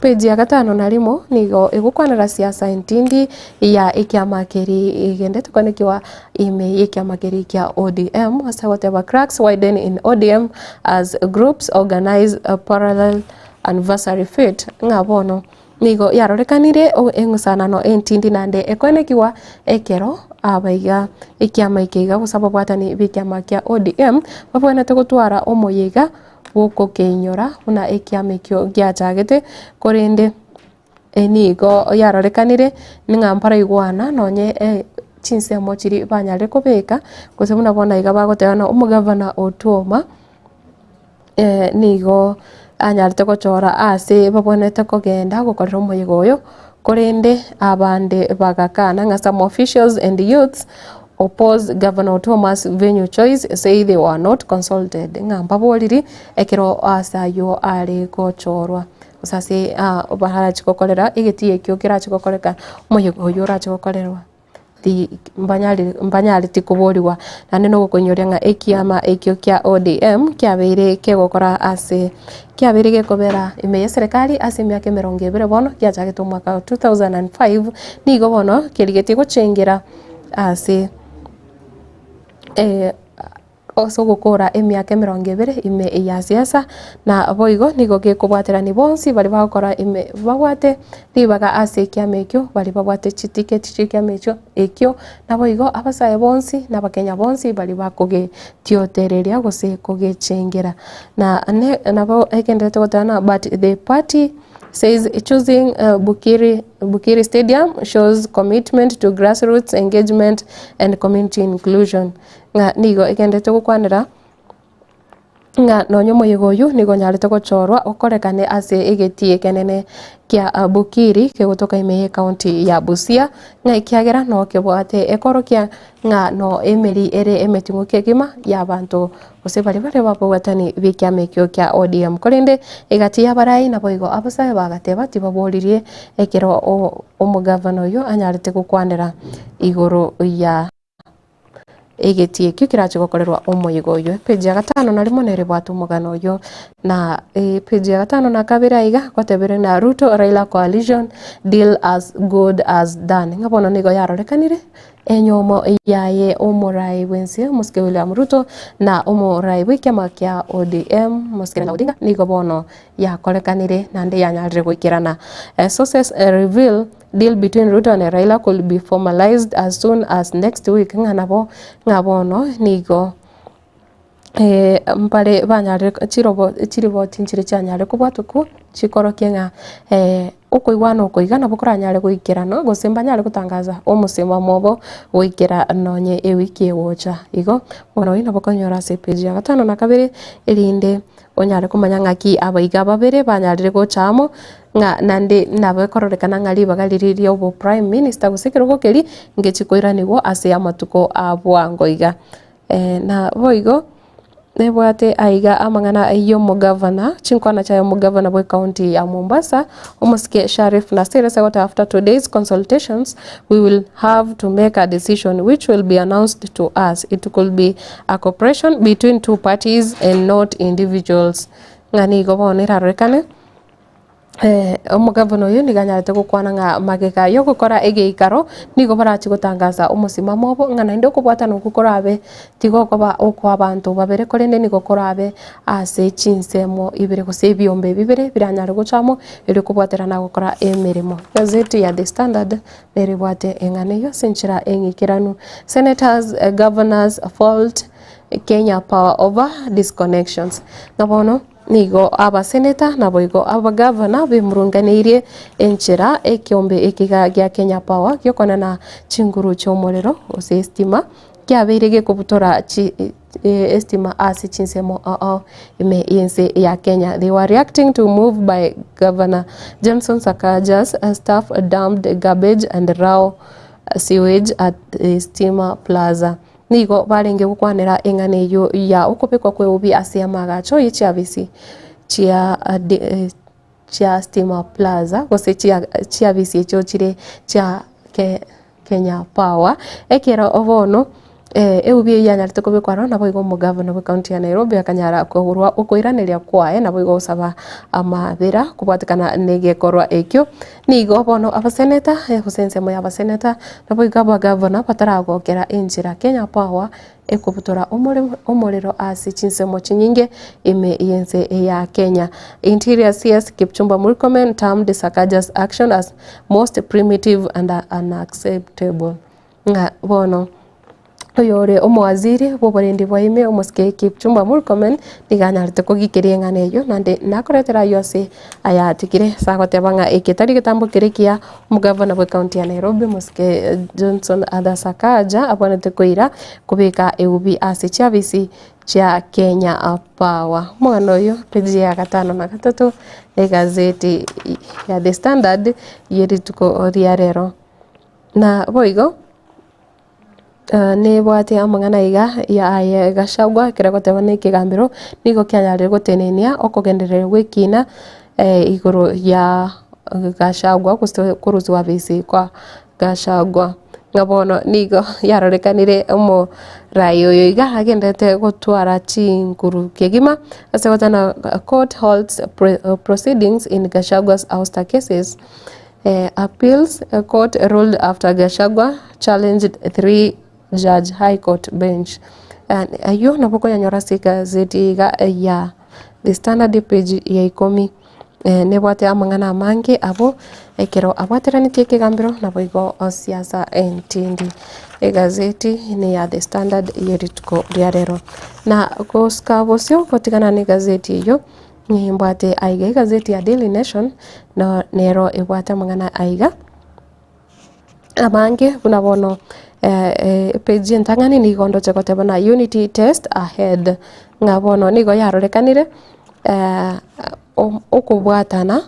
page ya gatano na rimo nigo egukwanira siasa intindi ya ikiamakeri igendete kwanekiwa ime ikiamakeri kia ODM asa whatever cracks widen in ODM as groups organize a parallel anniversary fete ngabono nigo yarorekanire o engusanano entindi nande ekonekiwa ekero abaiga ikiama ikiga busaba bwatani bikiama kia ODM babwanete gutwara omoyiga guko kenyora una ikiama kyo giachagete korende enigo yarorekanire ningampara igwana nonye chinsemo chiri banyare kubeka gose muna bona iga bagoteana umugavana Otuoma nigo anyarite gochora ase babonete kogenda gukorera omoyigo oyo korende abande bagakana nga some officials and youths oppose Governor Otuoma's venue choice, say they were not consulted. Ngamba boliri ekero asayo ari gochorwa usase bahara chikokolera igeti ekyo kira chikokoleka omoyigo oyo ra chikokolerwa ti mbanyali tikuboliwa nane no gukonyoria nga ekiama ekyo kya ODM kyabere kegokora ase kyabere gekobera imeye serikali ase myaka 20 bono kyachagete mwaka 2005 nigo bono kirigeti gucengera ase oso gukora emyaka 20 ime ya siasa na boigo nigo gekubwaterani bonsi bali bakora ime babwate libaga ase kyamekyo bali babwate chitiketi chikyamekyo ekyo na boigo abasaye bonsi na bakenya bonsi bali bakoge tiotereria gose kogechengera na nabo ekendete gotana but the party says choosing Bukiri Stadium shows commitment to grassroots engagement and community inclusion. Nga nigo ikendete gukwanira nga nonyo moyigo uyu nigo nyarite gochorwa okorekane ase igetie kenene kia Bukiri kegutoka imeye county ya Busia nga ikiagera no kebwate ekorokia nga no emeri ere emetinguke gima ya bantu ose bali babwatani bikiamekyo kya ODM korende igati ya barai na boigo abasaye bagateba tibabolirie ekero omugavana uyu anyarite gukwanira igoro ya egetie kyo kirache gokorerwa omoyigo oyo page ya 5 na limo nere bwatu umugano oyo na page ya 5 na kabira iga kwatebere na Ruto Raila coalition deal as good as done ngabona nigo yarorekanire enyomo yaye omorai wense muske William Ruto na omorai wikema kya ODM muske Odinga nigo bono yakorekanire nande yanyarire gwikirana sources reveal deal between Ruto and Raila could be formalized as soon as next week ngabono nigo mpale banyare chiribo tinchire cyanyare kubwatuku chikoro kenga ukoigwana ukoigana bukora nyare gwikirano gosemba nyare gutangaza omusema mobo gwikira nonye ewiki ewocha igo bono ina bokonyora se page ya 5 na kabiri elinde onyare kumanya ngaki abaiga babere banyarire gochamo nga nande nabekorrekana ngali bagaliririe obo prime minister gusekero gokeri ngechikoiranigo ase amatuko abwangoiga na boigo nebwate aiga amangana ayo mugavana chinkwana cha mugavana boy county ya Mombasa omoske Sharif Nasir said after today's consultations we will have to make a decision which will be announced to us. It could be a cooperation between two parties and not individuals ngani gobonera rekane omugavana uyu niganyarite gukwana nga mageka yo gukora egeikaro nigo barachi gutangaza umusimamo obo ngana inde kubwata no gukora abe tigo koba okwa abantu babere korende nigo korabe ase chinsemo ibere gose byombe bibere biranyare gucamo iri kubwatera na gukora emirimo gazeti ya The Standard nere bwate engane yo senchira engikiranu senators governors fault Kenya power over disconnections nabono nigo abaseneta na boigo abagavana bimurunganirie enchera ekiombe ekiga gya Kenya Power gyokona na chinguru cyomorero ose estima kyabirege kubutora estima asi chinsemo ime yense ya Kenya. They were reacting to move by Governor Johnson Sakaja's staff dumped garbage and raw sewage at Stima Plaza. Nigo barenge gukwanira engane yo ya ukopekwa kwe ubi asia magacho yichiavisi chia Stima Plaza gose chia visi echo chire chia Kenya Power ekera obono eubi yanyarite kubikwara nabo igo mugavana wa county ya Nairobi akanyara kugurwa ukoiraniria kwae nabo igo usaba amabira kubwatikana negekorwa ekyo nigo bono abaseneta husensemo ya abaseneta nabo igaba governor bataragokera injira Kenya Power ekubutora umuriro asi chinsemo chinyinge ime yense ya Kenya. Interior CS Kipchumba Murkomen termed Sakaja's action as most primitive and unacceptable. Nga bono oyore omwaziri boborendi bwaime omoske Kipchumba Murkomen diganyarite kugikiria nganeyo nande nakoretera yose ayatikire sagotebanga eketari gitambo kirekia mugavana wa county ya Nairobi moske Johnson Adasakaja abonete kuira kubika eubi ase chavisi cha Kenya Power. Mwana oyo page ya 5 na 3 ya gazeti ya The Standard yerituko riarero na boigo ne bwate amangana iga ya Gachagua kiragotebana ikigambiro nigo kyanyarire gutenenia okugenderere gwikina iguru ya Gachagua kuruzwa bisi kwa Gachagua ngabono nigo yarorekanire omo rayo iga agendete gutwara chinguru kegima asegotana court holds proceedings in Gachagua's ouster cases. Appeals court ruled after Gachagua challenged 3-judge high court bench. Ayo napoko yanyora sika zeti ya The Standard page ya 10 nebwate amangana mange abo ekero abwateranitie kigambiro nabo igo siasa entindi egazeti ni ya The Standard yerituko riarero na koska bosio kotigana ni gazeti iyo ni mbwate aiga gazeti ya Daily Nation no nero ebwata mangana aiga amange unabono page ntangani ni gondo chekotebana unity test ahead ngabono nigo yarorekanire okubwatana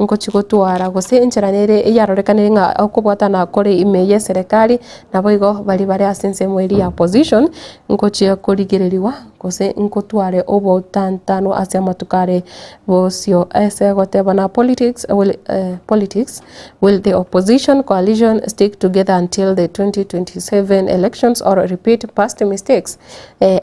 ngochigotwara gose encheranere yarorekanire nga okubwatana kore imeye serikali nabo igo bari asense mweri ya opposition ngochia kurigiririwa gose nkotware obo tantano asia matukare bosio ese gotebana politics will the opposition coalition stick together until the 2027 elections or repeat past mistakes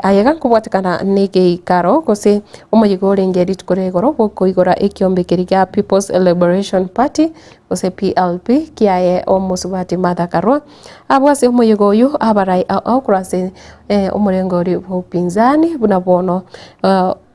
ayega kubwatikana nige karo gose umuyigore ngeri tukoregoro bokoigora ekiombe kiriga People's Liberation Party gose PLP kiaye omusubati Martha abwase umuyigoyu abarai akurase umurengori upinzani bunabono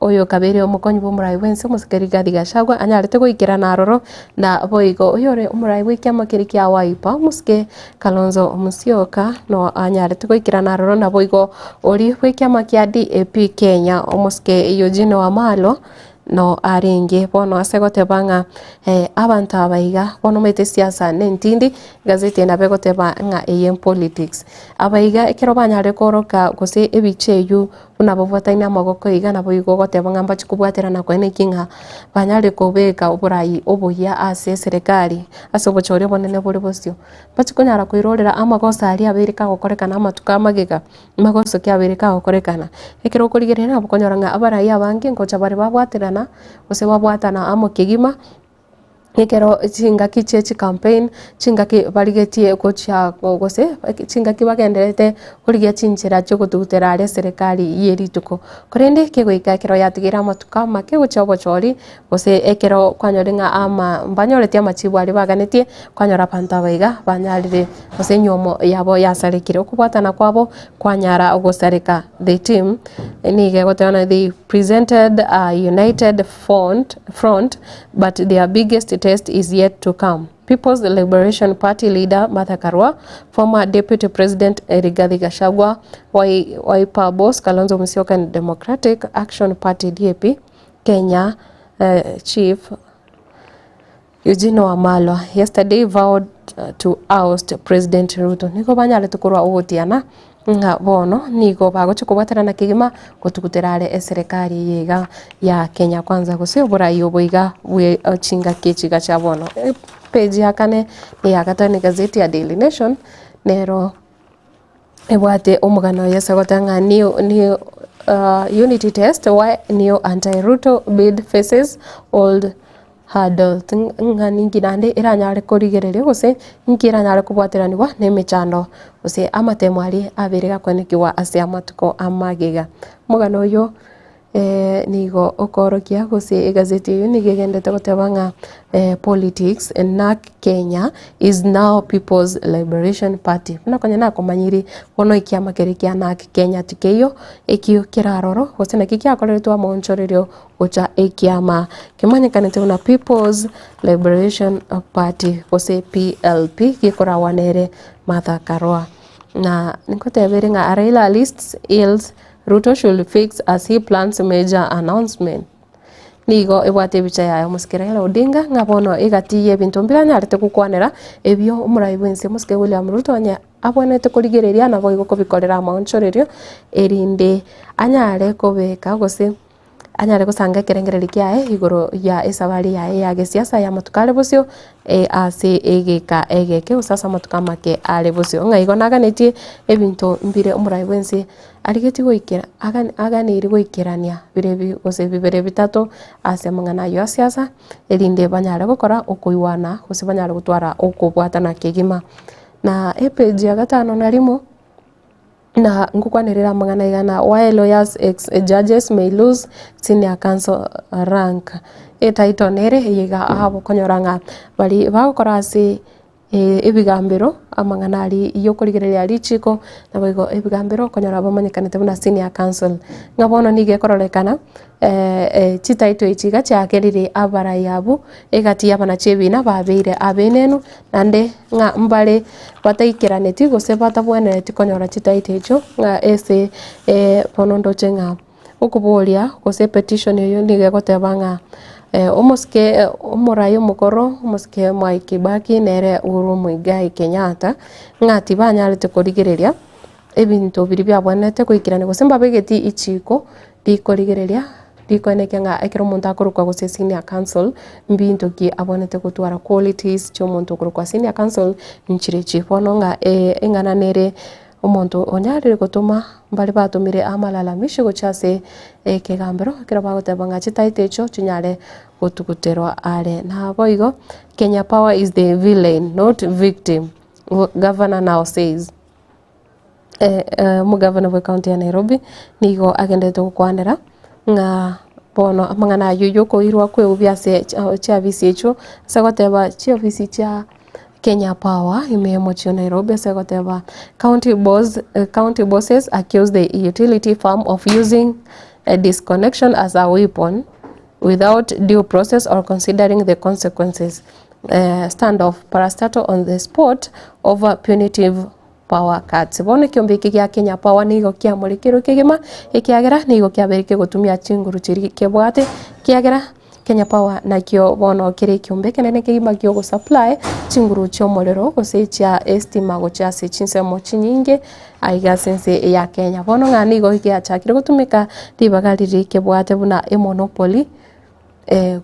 oyo kabere omukonyi bomurai wense musikeri Rigathi Gachagua anyarete goikira naroro na boigo oyore umurai wikiama kiri kya Wiper musike Kalonzo Musyoka no anyarete goikira naroro na boigo ori wikiama kya DAP Kenya omusike Eugene Wamalwa no aringe bono asegotebanga abantu abaiga bono mete siasa nentindi gazeti na begoteba nga EM politics abaiga ekero banyare koroka gose ebicheyu unabovataina magoko iga na boigo gotebanga mbachi kubwaterana kwene kinga banyare kobeka oburai obuya ase serikali asobochore bonene buri bosio bachi kunyara kuirorera amagosa ari abirika gokorekana amatuka magega magoso kya abirika gokorekana ekero kurigerera abukonyoranga abarai abange ngocha bari babwaterana gose babwatana amo kigima ekero chingaki chechi campaign chingaki barigetie gocha gose chingaki bagenderete kurigia chinchira cyo gututera ari serikali yerituko korende kegoika ekero yatigira matuka make gocha bochori gose ekero kwanyorenga ama mbanyorete amachibu ari baganetie kwanyora panta baiga banyarire gose nyomo yabo yasarekire okubwatana kwabo kwanyara ogosareka the team nige gotana they presented a united front but their biggest test is yet to come. People's Liberation Party leader Martha Karua, former Deputy President Rigathi Gachagua, Wiper boss Kalonzo Musyoka and Democratic Action Party DAP Kenya Chief Eugene Wamalwa yesterday vowed to oust President Ruto. Niko banyale tukurwa ogotiana nga bono nigo bagoche kubaterana kigima gotuguterare serikali yega ya Kenya kwanza gose burayi oboiga we chinga kichiga cha bono page yakane ni yakatani gazeti ya Daily Nation nero ebwate omugano yesagotanga ni unity test why new anti-Ruto bid faces old adult ng'ani ngirande iranyare kurigereria gose ngiranyare kubwateraniwa n'emichando gose amatemwari abirega kwanikiwa ase amatuko amagiga mugano uyu nigo okorokia gose egazeti yu nigegendete goteba ng'a politics na Kenya is now People's Liberation Party nakonya nakomanyiri bono ikiama kerekia na Kenya tikeyo ekio kiraroro gose na kikiakoretwa monchorerio gocha ekiama kimanyekanete na People's Liberation Party gose PLP gikorawanere Martha Karua na nikotebere ng'a Raila lists ills Ruto should fix as he plans major announcement. Nigo ebwate bicha yayo musikira Odinga ngabono igatiye bintu mbiranyarete gukwanera ebyo umuraibense musike William Ruto nya abonete kurigereria nabo igukobikorera amonchorerio erinde anyare kobeka gose anyare gusanga kerengereri kiae igoro ya esabari yae ya gesiasa ya matukale bosio ase egeka egeke usasa matukamake ale bosio ngaigo naganetie ebintu mbire umuraibense arigeti goikera aganiri goikerania birebi gose bibere bitatu ase mangana yo siasa erinde banyare gukora ukuiwana gose banyare gutwara ukubwatana kigima na page ya gatano na rimo na ngukwanirira mangana igana why lawyers ex judges may lose senior counsel rank title nere yiga abo konyoranga bali bagukora ase ebigambiro amangana ali iyo kurigereria lichiko na boigo ebigambiro konyora bamanyekanete buna senior counsel ngabona nige kororekana chitaito ichiga chakerire abara yabu egati yabana chebina babeire abenenu nande nga mbale bataikiraneti gose batabwenereti konyora chitaito icho nga ese ponondo chenga ukubolia gose petition yo nige gotebanga omoske omorayo mukoro omoske Mwai Kibaki nere Uhuru Muigai Kenyatta ngati banyarete kurigereria ebintu biri byabonete kwikirana gose mbabegeti ichiko dikorigereria dikoneke nga ekero muntu akorukwa gose senior counsel mbintu ki abonete gutwara qualities cyo muntu akorukwa senior counsel nchire chifono nga engana nere omuntu onyarire gutuma mbali batumire amalalamisho gochase kegambero kira bagotebanga chitaite echo chinyare gutuguterwa are na boigo Kenya Power is the villain not victim governor now says mu governor wa county ya Nairobi nigo agendete gukwanera nga bono amangana yuyo ko irwa kwe ubyase cha visi echo sagoteba chi ofisi cha Kenya Power imemochio Nairobi segoteba county bosses accuse the utility firm of using a disconnection as a weapon without due process or considering the consequences. Standoff parastatal on the spot over punitive power cuts. Bono kiombiki kia Kenya Power nigo kia molikiro kigima ikiagera nigo kia berike gutumia chinguru chiri kebwate kiagera Kenya Power na kio bono kiri kiombeke nene kigima kio go supply chinguru cho molero gose cha estima go cha se chinsemo chinyinge aiga sense ya Kenya bono ngani go kia chakire gutumika dibagaliri kebwate buna monopoly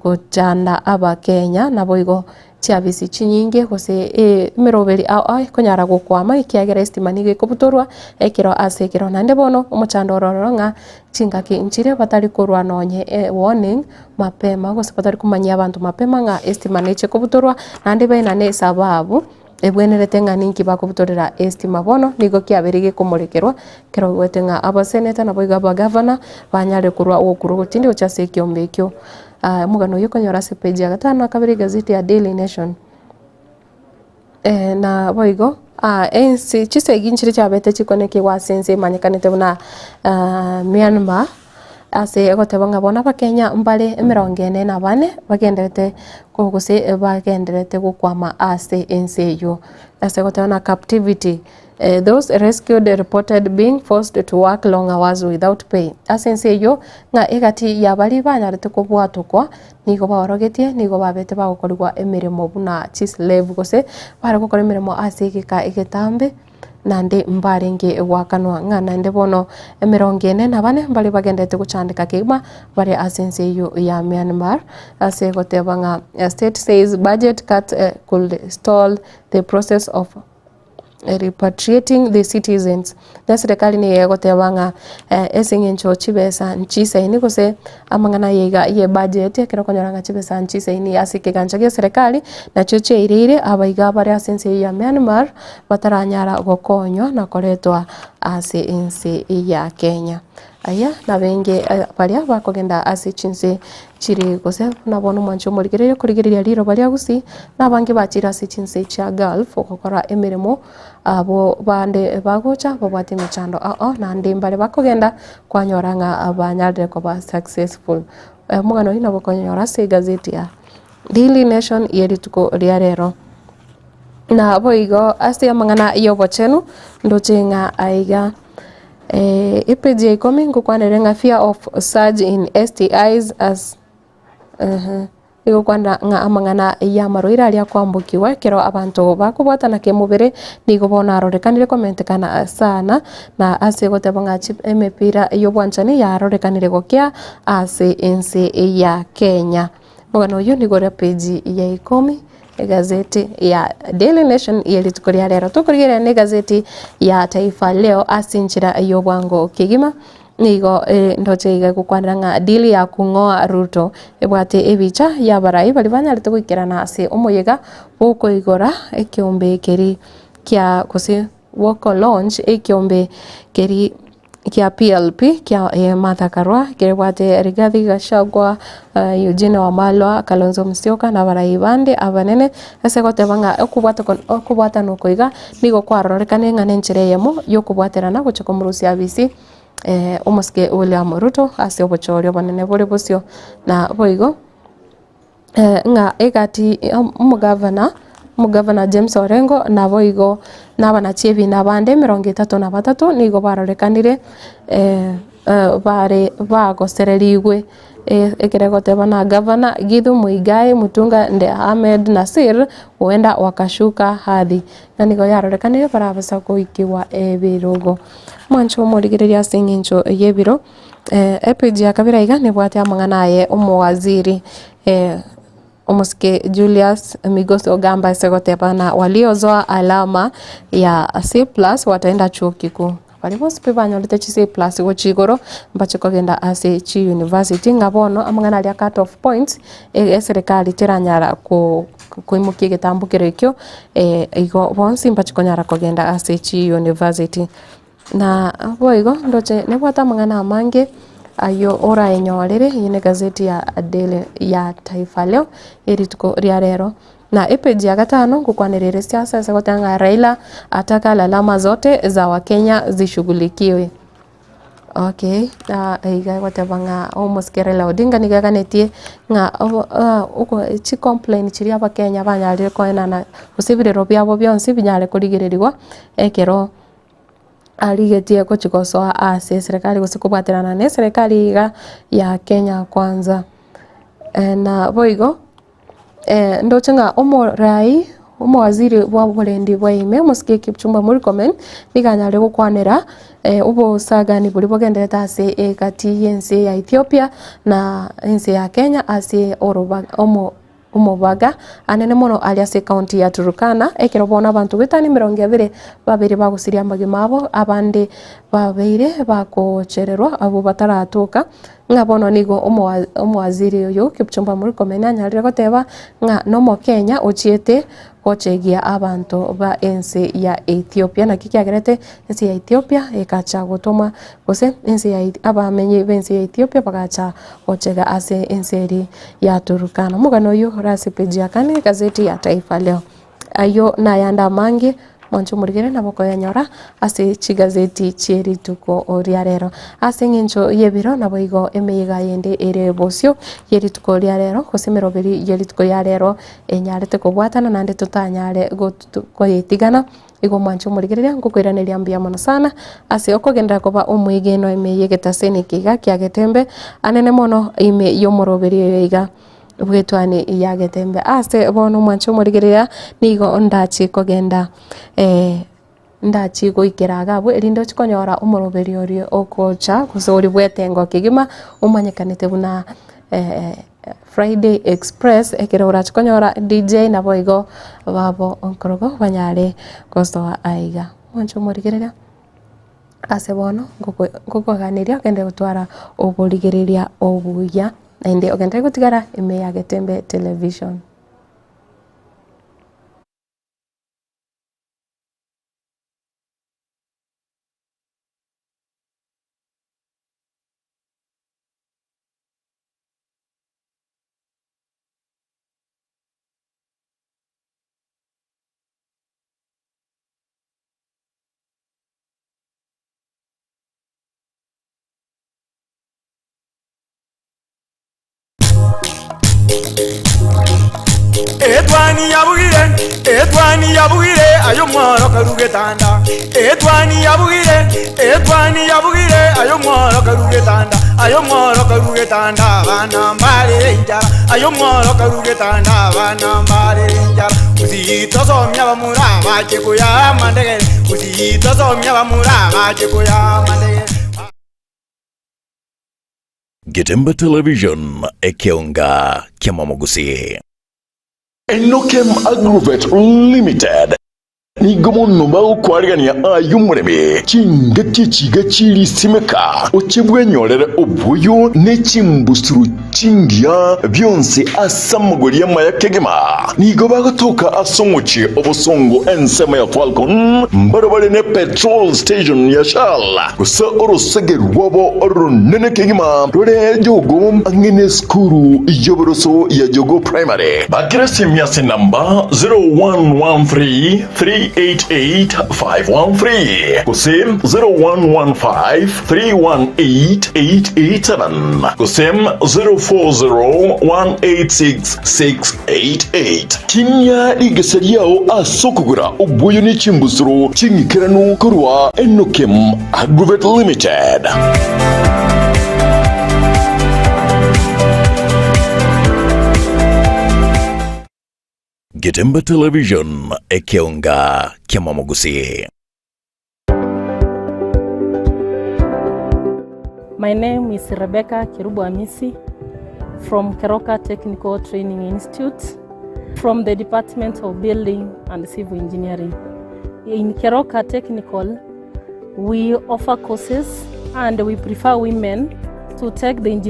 gojanda aba Kenya na boigo chiabisi chinyinge gose miroberi ai konyara gukwama ikiagera estima nige kubutorwa ekiro ase ekiro nande bono omuchando ororo nga chingaki inchire batari kurwa nonye warning mapema gose batari kumanya abantu mapema nga estima neche kubutorwa nande baina ne sababu ebwenerete nga ninki bakubutorera estima bono nigo kiaberige kumurekerwa kero gwete nga aba senator na boiga aba governor banyare kurwa okuru gutindi ochase kiombekyo mugano yuko nyora se page ya gatano akabiri gazeti ya Daily Nation na boigo ensi chisegi nchiri chabete chikoneke wa sense manyekanete buna Myanmar ase gotebanga bona bakenya mbale 44 bagenderete kogose bagenderete gukwama ase enseyo ase gotebana captivity those rescued reported being forced to work long hours without pay asenseyo nga egati yabali banyarete kubwatukwa nigo borogetie nigo babete bagokorwa emirimo buna chislave gose bare gukora emirimo ase igika igetambe nande mbarenge wakanwa nga nande bono 44 mbali bagendete guchandika kigma bare asenseyo ya Myanmar ase gotebanga state says budget cut could stall the process of repatriating the citizens na serikali ni yegotebanga esingencho chibesa nchisa ini kose amangana yega ye budget ekero konyoranga chibesa nchisa ini asike ganchagia serikali na choche irire abaiga bare asense ya Myanmar bataranyara gokonyo na koretwa ase ense ya Kenya aya na benge baria bakogenda ase chinse chiri kose nabona mancho murigereyo kurigereria riro baria gusi nabange bachira ase chinse cha Gulf okora emirimo abo bande bagocha babwate michando na ndimbare bakogenda kwanyoranga abanyalde ko ba successful mugano ina bokonyora ase gazeti ya Daily Nation yeri tuko riarero na boigo ase amangana iyo bochenu ndochenga aiga ipeji ikomi ngukwanerenga fear of surge in STIs as iko kwanda nga amangana ya maroira aria kwambukiwa kero abantu bakubwatana ke mubere nigo bona arorekanire komentekana sana na ase gotebanga chip emepira iyo bwanchani ya arorekanire gokia ase ense ya Kenya mugano yo nigore page ya ikomi gazeti ya Daily Nation yeli tukoria lero tukoria ne gazeti ya Taifa Leo asinchira iyo bwango kigima nigo ndoche iga kukwandanga dili ya kungoa Ruto ebwate ebicha ya barai bali banyalite gwikirana ase omoyega boko igora ekiombe keri kya kose woko launch ekiombe keri kia PLP kia Martha Karua kirebwate Rigathi Gachagua Eugene Wamalwa Kalonzo Musyoka na barai bande abanene ase gotebanga okubwata no koiga nigo kwarorekane ngane nchire yemo yokubwaterana guchiko murusi abisi omoske William Ruto ase obochorio banene bore bosio na boigo nga egati umugavana James Orengo na boigo nabana chiebi nabande 33 nigo barorekanire bare bagosererigwe ekeregoteba na gavana Githu Muigai Mutunga Nde Ahmed Nasir huenda wakashuka hadhi na nigo yarorekanire barabasa kuikiwa ebirogo mwancho murigereria singincho yebiro epeji akabira iga nebwate amangana ye umwaziri Omoske Julius Migos Ogamba segoteba na waliozoa alama ya C+ wataenda chuo kikuu balibose banyolete C+ gochigoro mbachikogenda ase chi university ngabono amangana alia cut off points serikali tiranyara kuimukia gitambukiro ikyo igo bonsi mbachikonyara kogenda ase chi university na boigo ndoche nebwata amangana amange ayo ora enyorere yine gazeti ya Daily ya Taifa Leo eri tuko riarero na epeji ya gatano kukwanerere siasa segotanga Raila ataka lalama zote za Wakenya zishughulikiwe. Okay, iga watebanga omoske Raila Odinga nigaganetie nga uko chi complain chiri Abakenya banyalire koena na usibiriro byabo byonsi binyale kurigirirwa ekero aligetie kuchikosoa ase serikali kusikubwaterana ne serikali ya Kenya kwanza na boigo ndochenga umowaziri wa bulendi bwaime musike Kipchumba Murkomen niganyale gukwanira ubo sagani buri bogendereta ase kati yense ya Ethiopia na yense ya Kenya ase umubaga anene mono aliase county ya Turkana ekero bona abantu betani 20 babiri bagusiria magimabo abande babeire bakochererwa abo bataratuka ngabono nigo umwaziri uyu Kipchumba Murkomen anyalire goteba nga no Kenya uchiete kochegia abantu ba ense ya Ethiopia na kikiagerete ense ya Ethiopia ekacha gutuma gose ense ya abamenye bense ya Ethiopia bagacha kochega ase ense ya Turkana mugano yo rasi page yakane gazeti ya Taifa Leo ayo na yanda mangi mwancho murigere na boko yanyora ase chigazeti chieri tuko oriarero ase ngincho yebiro na boigo emeiga yende ere bosio yeri tuko oriarero kosemero beri yeri tuko yarero enyarete kubwatana nande tutanyare go yetigana igo mwancho murigere ngukwiranira mbia mono sana ase okogenda kuba umwigeno emeyegeta sene kiga kyagetembe anene mono ime yomoroberi yiga bwetwane yagetembe ase bono mwancho murigereya nigo ndachi kogenda ndachi goikeraga bwe rindo chikonyora umoroberi ori okocha kusori bwetengo kigima umanyekanete buna Friday Express ekira urachikonyora DJ na boigo babo onkorogo banyare kostoa aiga moncho murigereria ase bono ngokoganiria kende gutwara oburigereria obuya na inde ogende gutigara ime ya Getembe Television. Etwani yabugire ayo mworo karugetanda. Etwani yabugire ayo mworo karugetanda. Ayo mworo karugetanda bana mbale njara. Ayo mworo karugetanda bana mbale njara. Uzito somya bamura bacheko ya mandege. Uzito somya bamura bacheko ya mandege. Getembe Television ekeonga kia Mwamogusi. Enokem Agrovet Limited nigomo numba ukwarigania ayumureme chingati chigachiri simeka ochebwenyorere obuyo nechimbusuru chingia byonse asamugoriya maya kegema nigo bagotoka asongochi obosongo ensema ya Falcon mbarabare ne petrol station ya Shell gusa orosegeru wabo oronene kegema rore jogo angene skuru yoboroso ya jogo primary bagresi miase namba 0113388513 kusem 0115318887 kusem 0401866688 kinya igeseriao asokugura obuyo ni chimbusuro chingikiranu kurwa Enokem Agrovet Limited. Getembe Television ekeonga kia Mwamogusi. My name is Rebecca Kirubu Amisi from Keroka Technical Training Institute from the Department of Building and Civil Engineering. In Keroka Technical, we offer courses and we prefer women to take the engineering